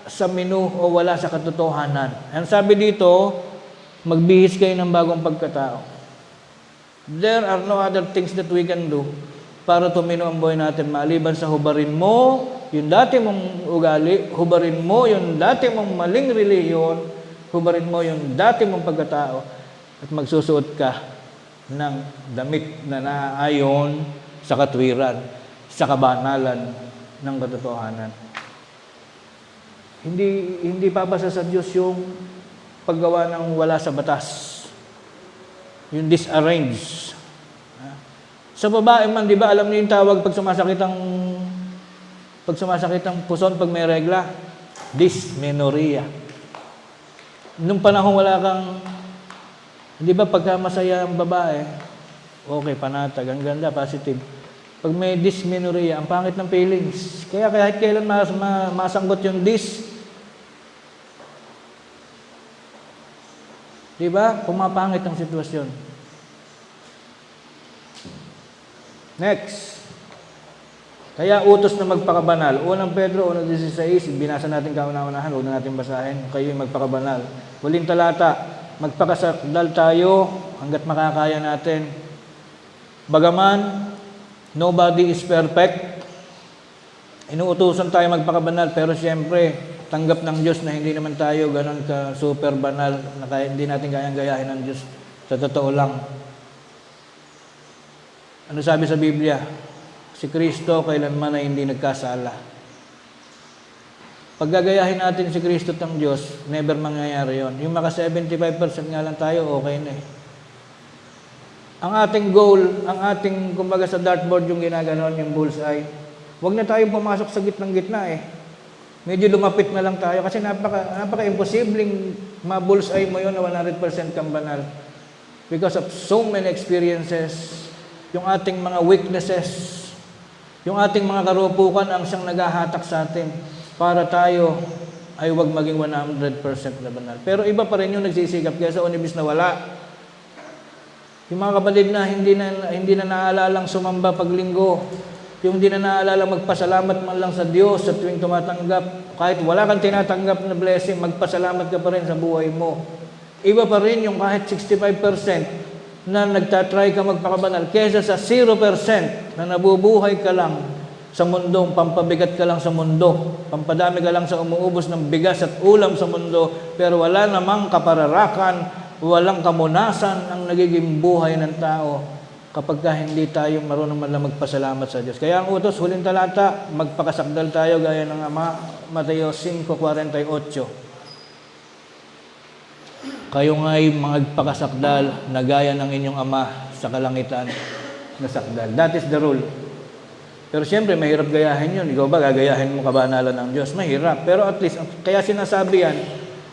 sa menu o wala sa katotohanan. Ang sabi dito, magbihis kayo ng bagong pagkatao. There are no other things that we can do para tumino ang buhay natin maliban sa hubarin mo yung dati mong ugali, hubarin mo yung dati mong maling relihiyon, hubarin mo yung dati mong pagkatao at magsusuot ka ng damit na naayon sa katwiran, sa kabanalan ng katotohanan. Hindi papasa sa Diyos yung paggawa ng wala sa batas. Yung disarrange. Sa babae man, di ba, alam niyo yung tawag pag sumasakit ang puson pag may regla? Dysmenorrhea. Nung panahon wala kang, di ba, pagka masaya ang babae, okay, panatag, ang ganda, positive. Pag may dysmenorrhea, ang pangit ng feelings. Kaya kahit kailan masanggot yung di ba? Pumapangit ang sitwasyon. Next. Kaya utos na magpakabanal. Unang Pedro, 1:16, binasa natin kauna-unahan, huwag na natin basahin. Kayo'y magpakabanal. Huling talata, magpakasakdal tayo hanggat makakaya natin. Bagaman, nobody is perfect. Inuutusan tayo magpakabanal, pero siyempre, tanggap ng Diyos na hindi naman tayo ganun ka super banal na kaya, hindi natin kayang gayahin ng Diyos. Sa totoo lang. Ano sabi sa Biblia? Si Kristo kailanman ay hindi nagkasala. Pag gagayahin natin si Kristo at ang Diyos, never mangyayari yon. Yung maka 75% nga lang tayo, okay na eh. Ang ating goal, ang ating, kumbaga sa dartboard yung ginaganon, yung bullseye, huwag na tayong pumasok sa gitnang-gitna eh. Medyo lumapit na lang tayo kasi napaka-imposibleng ma-bullseye mo yun na 100% kang banal. Because of so many experiences, yung ating mga weaknesses, yung ating mga karupukan ang siyang naghahatak sa atin para tayo ay huwag maging 100% na banal. Pero iba pa rin yung nagsisikap kaysa unibis na wala. Yung mga kapatid na hindi na naalalang sumamba paglinggo, yung hindi na naalalang magpasalamat man lang sa Diyos sa tuwing tumatanggap, kahit wala kang tinatanggap na blessing, magpasalamat ka pa rin sa buhay mo. Iba pa rin yung kahit 65% na nagtatry ka magpakabanal kaysa sa 0% na nabubuhay ka lang sa mundong, pampabigat ka lang sa mundo, pampadami ka lang sa umuubos ng bigas at ulam sa mundo, pero wala namang kapararakan, walang kamunasan ang nagiging buhay ng tao kapag hindi tayo marunong man lang magpasalamat sa Diyos. Kaya ang utos, huling talata, magpakasakdal tayo gaya ng Ama, Mateo 5:48. Kayo nga'y magpakasakdal na gaya ng inyong Ama sa kalangitan na sakdal. That is the rule. Pero siyempre, mahirap gayahin yun. Ikaw ba, gagayahin mo kabanalan ng Diyos? Mahirap. Pero at least, kaya sinasabi yan,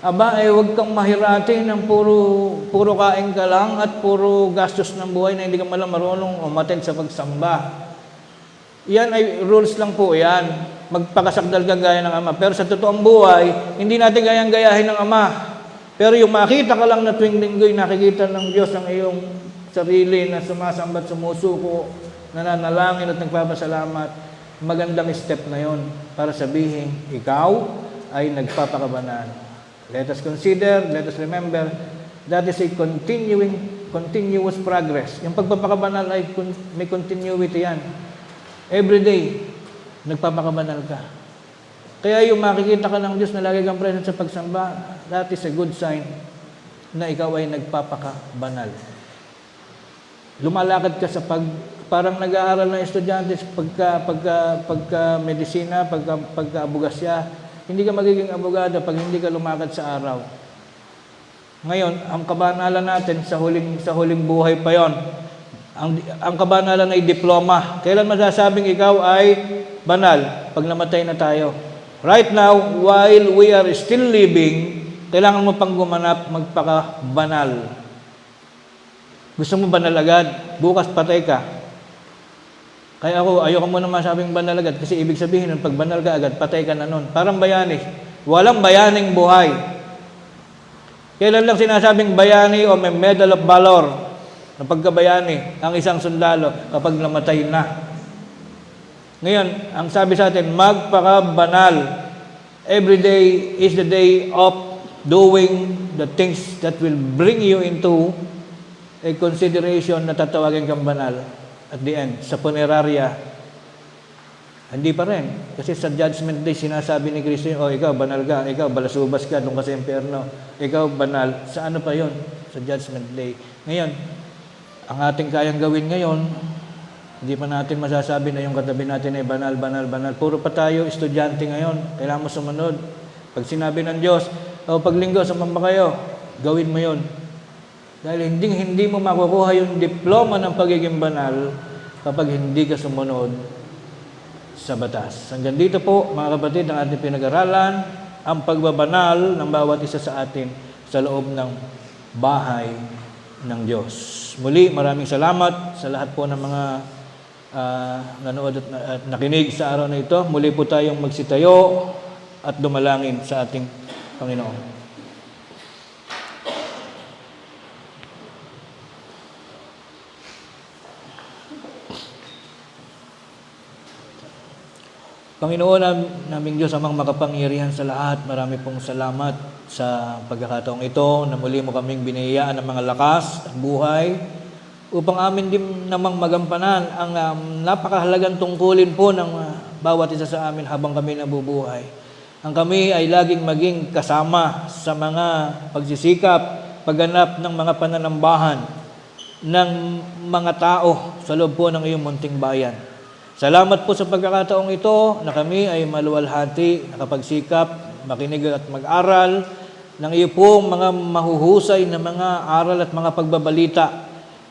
aba, huwag kang mahirati ng puro kain ka lang at puro gastos ng buhay na hindi ka malang marunong umattend sa pagsamba. Yan ay rules lang po yan. Magpakasakdal ka gaya ng Ama. Pero sa totoong buhay, hindi natin gayahin ng Ama. Pero yung makita ka lang na tuwing linggo'y nakikita ng Diyos ang iyong sarili na sumasambat, sumusuko, nananalangin at nagpapasalamat, magandang step na yon para sabihin, ikaw ay nagpapakabanal. Let us consider, let us remember, that is a continuous progress. Yung pagpapakabanal ay may continuity yan. Every day, nagpapakabanal ka. Kaya yung makikita ka ng Diyos na lagi kang present sa pagsamba, that is a good sign na ikaw ay nagpapakabanal. Lumalakad ka sa parang nag-aaral ng estudyante pagka medisina, pagka abugasya. Hindi ka magiging abogado pag hindi ka lumakad sa araw. Ngayon, ang kabanalan natin sa huling buhay pa yon. Ang kabanalan ay diploma. Kailan masasabing ikaw ay banal? Pag namatay na tayo. Right now, while we are still living, kailangan mo pang gumanap, magpaka-banal. Gusto mo banal agad? Bukas patay ka. Kaya ayoko muna masabing banal agad kasi ibig sabihin nun, pag banal ka agad, patay ka na nun. Parang bayani. Walang bayaning buhay. Kailan lang sinasabing bayani o may Medal of Valor na pagkabayani ang isang sundalo kapag namatay na. Ngayon, ang sabi sa atin, magpakabanal. Every day is the day of doing the things that will bring you into a consideration na tatawagin kang banal. At the end, sa punerarya, hindi pa rin. Kasi sa judgment day, sinasabi ni Kristo, ikaw, banal ka, ikaw, balasubas ka, doon ka sa impyerno, ikaw, banal. Sa ano pa yon? Sa judgment day. Ngayon, ang ating kayang gawin ngayon, hindi pa natin masasabi na yung katabi natin ay banal, banal, banal. Puro pa tayo, estudyante ngayon. Kailangan mo sumunod. Pag sinabi ng Diyos, pag linggo, sumamba kayo, gawin mo yon. Dahil hindi mo makukuha yung diploma ng pagiging banal kapag hindi ka sumunod sa batas. Hanggang dito po, mga kapatid, ang ating pinag-aralan, ang pagbabanal ng bawat isa sa atin sa loob ng bahay ng Diyos. Muli, maraming salamat sa lahat po ng mga nanood at nakinig sa araw na ito. Muli po tayong magsitayo at dumalangin sa ating Panginoon. Panginoon naming Diyos, amang makapangyarihan sa lahat, marami pong salamat sa pagkakataong ito na muli mo kaming biniyayaan ng mga lakas at buhay upang amin din namang magampanan ang napakahalagang tungkulin po ng bawat isa sa amin habang kami nabubuhay. Ang kami ay laging maging kasama sa mga pagsisikap, pagganap ng mga pananambahan ng mga tao sa loob po ng iyong munting bayan. Salamat po sa pagkakataong ito na kami ay maluwalhati, nakapagsikap, makinig at mag-aral ng iyo pong mga mahuhusay na mga aral at mga pagbabalita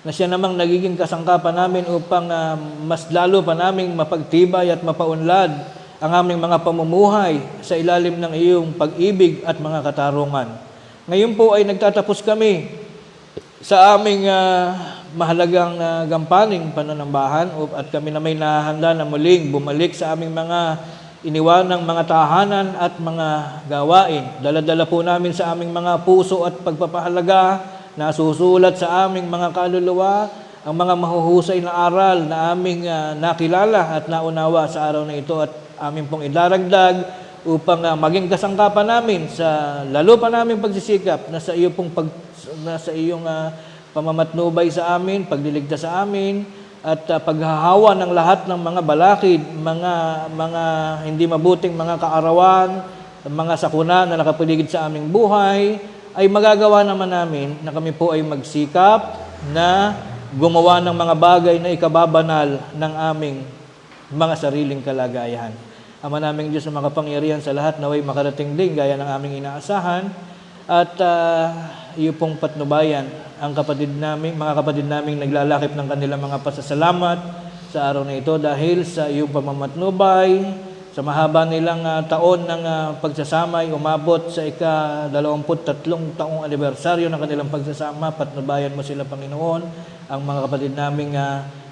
na siya namang nagiging kasangkapan namin upang mas lalo pa naming mapagtibay at mapaunlad ang aming mga pamumuhay sa ilalim ng iyong pag-ibig at mga katarungan. Ngayon po ay nagtatapos kami sa aming mahalagang gampaning pananambahan at kami na may nahanda na muling bumalik sa aming mga iniwanang mga tahanan at mga gawain. Dala-dala po namin sa aming mga puso at pagpapahalaga na susulat sa aming mga kaluluwa ang mga mahuhusay na aral na aming nakilala at naunawa sa araw na ito at aming pong idaragdag upang maging kasangkapan namin sa lalo pa naming pagsisikap na sa iyo pong sa iyong pamamatnubay sa amin, pagliligtas sa amin, at paghahawa ng lahat ng mga balakid, mga hindi mabuting mga kaarawan, mga sakuna na nakapaligid sa aming buhay, ay magagawa naman namin na kami po ay magsikap na gumawa ng mga bagay na ikababanal ng aming mga sariling kalagayan. Ama naming Diyos na makapangyarihan sa lahat, naway makarating din gaya ng aming inaasahan, at iyo pong patnubayan ang mga kapatid naming naglalakip ng kanilang mga pasasalamat sa araw na ito dahil sa iyong pamamatnubay, sa mahaba nilang taon ng pagsasama ay umabot sa ika-23 taong anibersaryo ng kanilang pagsasama. Patnubayan mo sila, Panginoon. Ang mga kapatid naming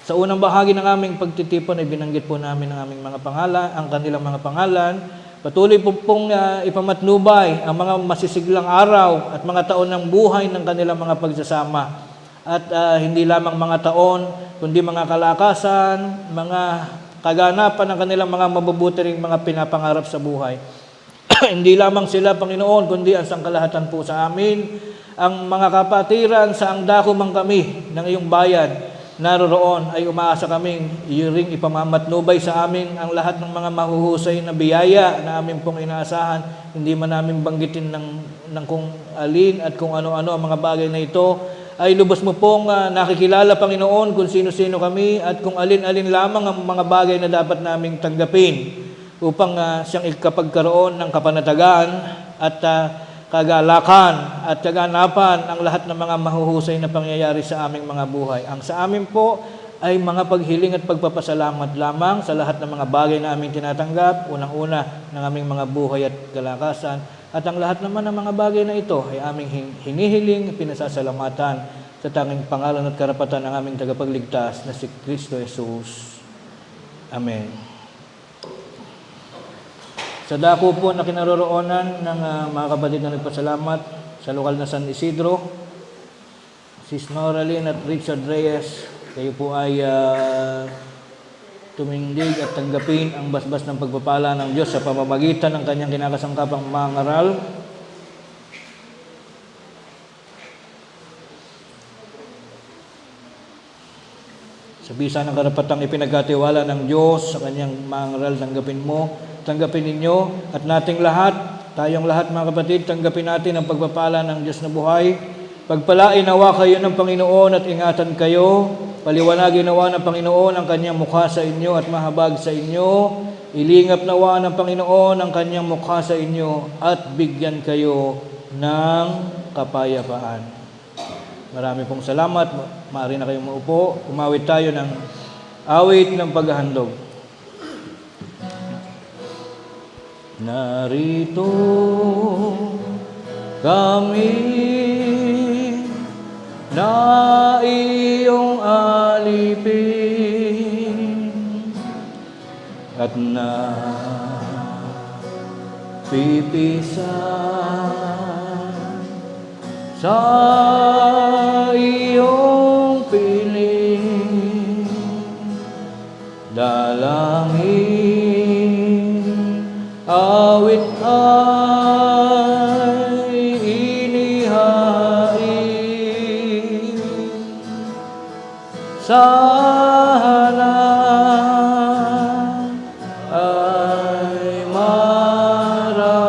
sa unang bahagi ng aming pagtitipon ay binanggit po namin ang aming mga pangalan, ang kanilang mga pangalan. Patuloy po pong ipamatnubay ang mga masisiglang araw at mga taon ng buhay ng kanilang mga pagsasama. At hindi lamang mga taon, kundi mga kalakasan, mga kaganapan ng kanilang mga mabubuti ring mga pinapangarap sa buhay. Hindi lamang sila, Panginoon, kundi ang sangkalahatan po sa amin, ang mga kapatiran sa ang dako mang kami ng iyong bayan, naroroon ay umaasa kaming iyo ring ipamamatnubay sa amin ang lahat ng mga mahuhusay na biyaya na amin pong inaasahan. Hindi man namin banggitin ng kung alin at kung ano-ano ang mga bagay na ito, ay lubos mo pong nakikilala, Panginoon, kung sino-sino kami at kung alin-alin lamang ang mga bagay na dapat naming tanggapin upang siyang ikapagkaroon ng kapanatagan at kagalakan at kaganapan ang lahat ng mga mahuhusay na pangyayari sa aming mga buhay. Ang sa amin po ay mga paghiling at pagpapasalamat lamang sa lahat ng mga bagay na aming tinatanggap, unang-una ng aming mga buhay at kalakasan. At ang lahat naman ng mga bagay na ito ay aming hinihiling, pinasasalamatan sa tanging pangalan at karapatan ng aming tagapagligtas na si Kristo Jesus. Amen. Sa dako po na kinaroroonan ng mga kapatid na nagpasalamat sa lokal na San Isidro, Sis Noraline at Richard Reyes, kayo po ay tumindig at tanggapin ang basbas ng pagpapala ng Diyos sa pamamagitan ng kanyang kinakasangkapang mga ngaral. Sa bisa ng karapatang ipinagkatiwala ng Diyos sa kanyang mga ngaral, tanggapin ninyo at nating lahat, tayong lahat mga kapatid, tanggapin natin ang pagpapala ng Diyos na buhay. Pagpalain nawa kayo ng Panginoon at ingatan kayo. Paliwanagin nawa ng Panginoon ang kanyang mukha sa inyo at mahabag sa inyo. Ilingap nawa ng Panginoon ang kanyang mukha sa inyo at bigyan kayo ng kapayapaan. Marami pong salamat. Maaari na kayong maupo. Umawit tayo ng awit ng paghahandog. Narito kami na iyong alipin at na pipisan sa iyong piling, dalangin, awit ay inihain. Sana ay marapati.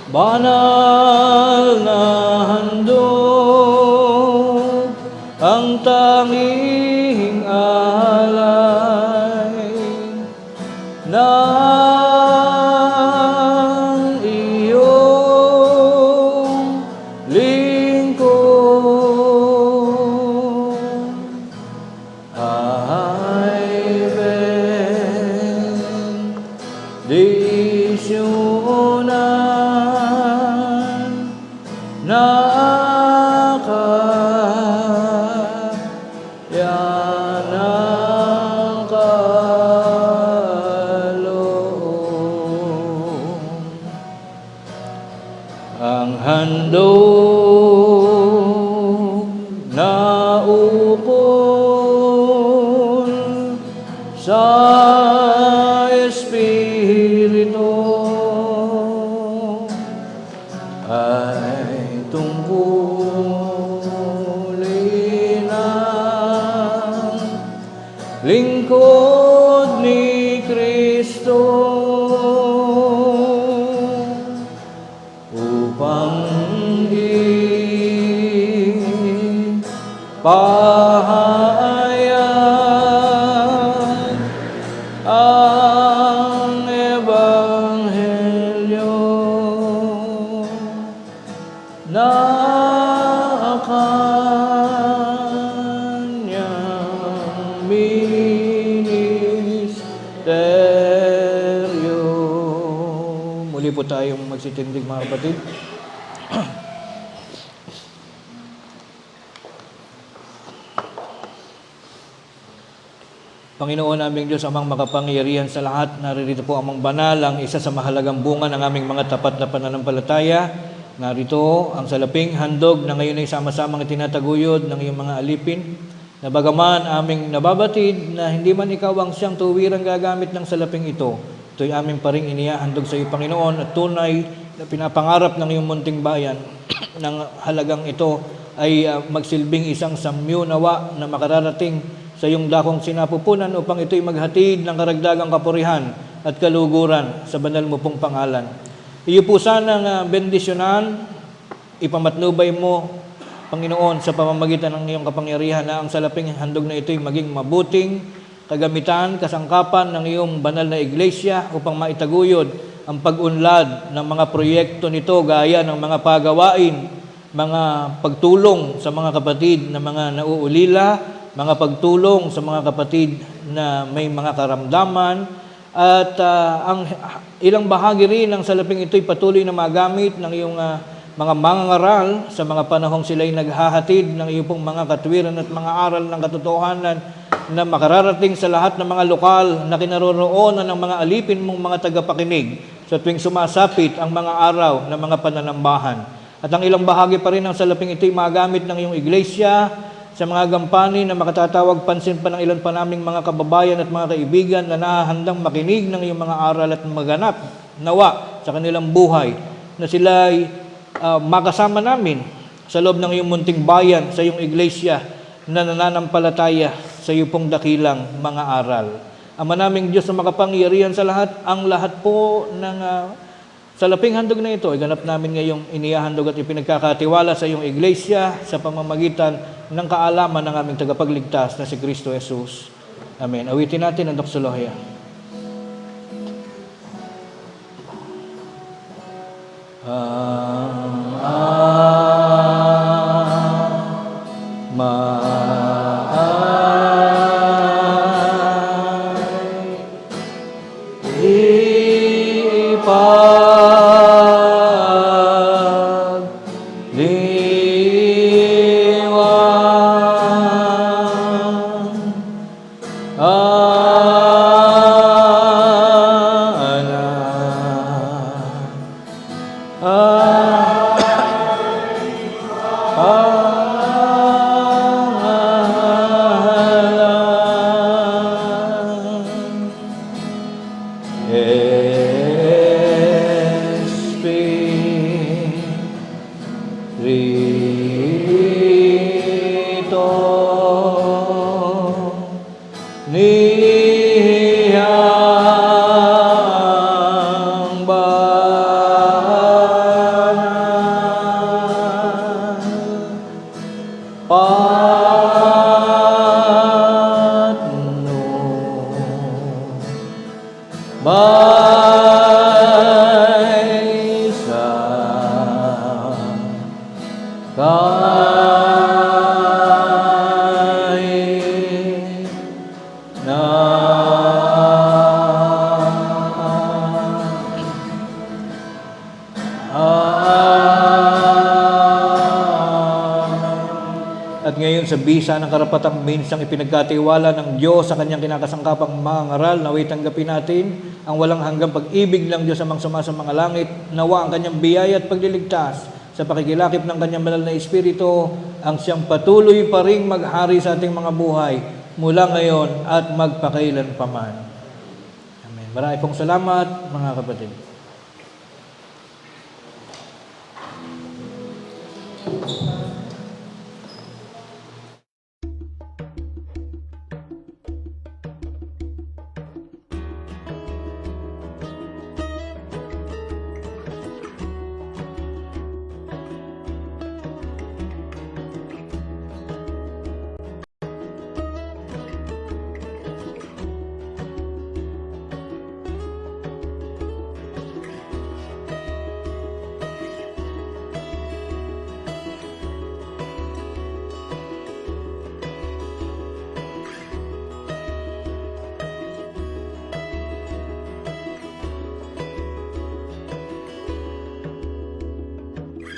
banal na handog, ang tanging alay ng iyong lingkod ay bendisyonan na kakayanan kaloob. Ang handog na ukol sa Espiritu ay tungkulin ng lingkod ni Kristo upang ipahayag ang Ebanghelyo na kanyang ministeryo. Muli po tayong magsitindig, mga kapatid. Panginoon naming Diyos, amang makapangyarihan sa lahat, naririto po amang banal, ang isa sa mahalagang bunga ng aming mga tapat na pananampalataya. Narito ang salaping handog na ngayon ay sama-samang itinataguyod ng iyong mga alipin, na bagaman aming nababatid na hindi man ikaw ang siyang tuwirang gagamit ng salaping ito, ito'y aming pa ring inihahandog sa iyo, Panginoon, at tunay na pinapangarap ng iyong munting bayan ng halagang ito ay magsilbing isang samyo nawa na makararating sa iyong dakong sinapupunan upang ito'y maghatid ng karagdagang kapurihan at kaluguran sa banal mo pong pangalan. Iyo po sanang bendisyonan, ipamatnubay mo, Panginoon, sa pamamagitan ng iyong kapangyarihan na ang salaping handog na ito'y maging mabuting kagamitan, kasangkapan ng iyong banal na iglesia upang maitaguyod ang pag-unlad ng mga proyekto nito gaya ng mga pagawain, mga pagtulong sa mga kapatid na mga nauulila, mga pagtulong sa mga kapatid na may mga karamdaman, at ang ilang bahagi rin ng salaping ito'y patuloy na magamit ng iyong mga mangangaral sa mga panahong sila'y naghahatid ng iyong pong mga katwiran at mga aral ng katotohanan na makararating sa lahat ng mga lokal na kinaroroonan ng mga alipin mong mga tagapakinig sa tuwing sumasapit ang mga araw ng mga pananambahan. At ang ilang bahagi pa rin ng salaping ito'y magamit ng iyong iglesia sa mga gampanin na makatatawag pansin pa ng ilan pa naming mga kababayan at mga kaibigan na nahahandang makinig ng iyong mga aral at maganap nawa sa kanilang buhay, na sila ay makasama namin sa loob ng iyong munting bayan, sa iyong iglesia na nananampalataya sa iyong pong dakilang mga aral. Ama naming Diyos na makapangyarihan sa lahat, ang lahat po ng salaping handog na ito ay ganap namin ngayong inihahandog at ipinagkakatiwala sa iyong iglesia sa pamamagitan ng kaalaman ng aming tagapagligtas na si Kristo Jesus. Amen. Awitin natin ang doxologia. ngayon sa bisa ng karapatang minsang ipinagkatiwala ng Diyos sa kanyang kinakasangkapang mga ngaral, naway tanggapin natin ang walang hanggang pag-ibig ng Diyos amang sumasa mga langit, nawa ang kanyang biyaya at pagliligtas sa pakikilakip ng kanyang banal na Espiritu, ang siyang patuloy pa ring maghari sa ating mga buhay mula ngayon at magpakailan paman. Amen. Marami pong salamat, mga kapatid.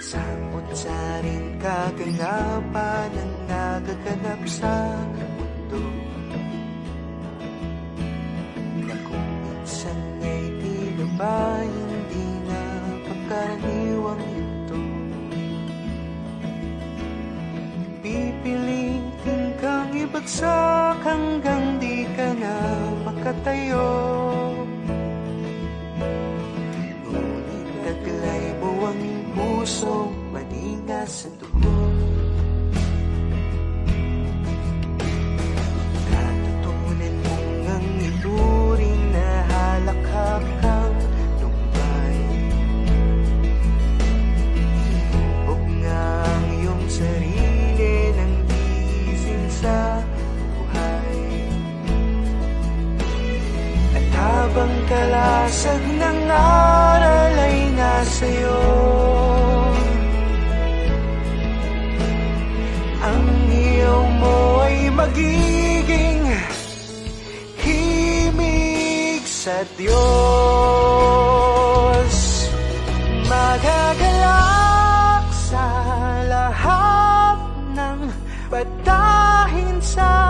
Samot-saring kaganapan ang nagaganap sa mundo, na kung minsan ay tila ba hindi na pagkaraniwang ito. Pipilitin kang ibagsak hanggang di ka na makatayo, ngunit taglay mo ang puso maninga sa dugo. Natutunan mong ang ituring na halakhak kang lumbay. Hinubog nga ang iyong sarili ng ising sa buhay. At habang kalasag ng aral ay nasa'yo, ang iyong mo ay magiging himig sa Diyos. Magagalak sa lahat ng batahin sa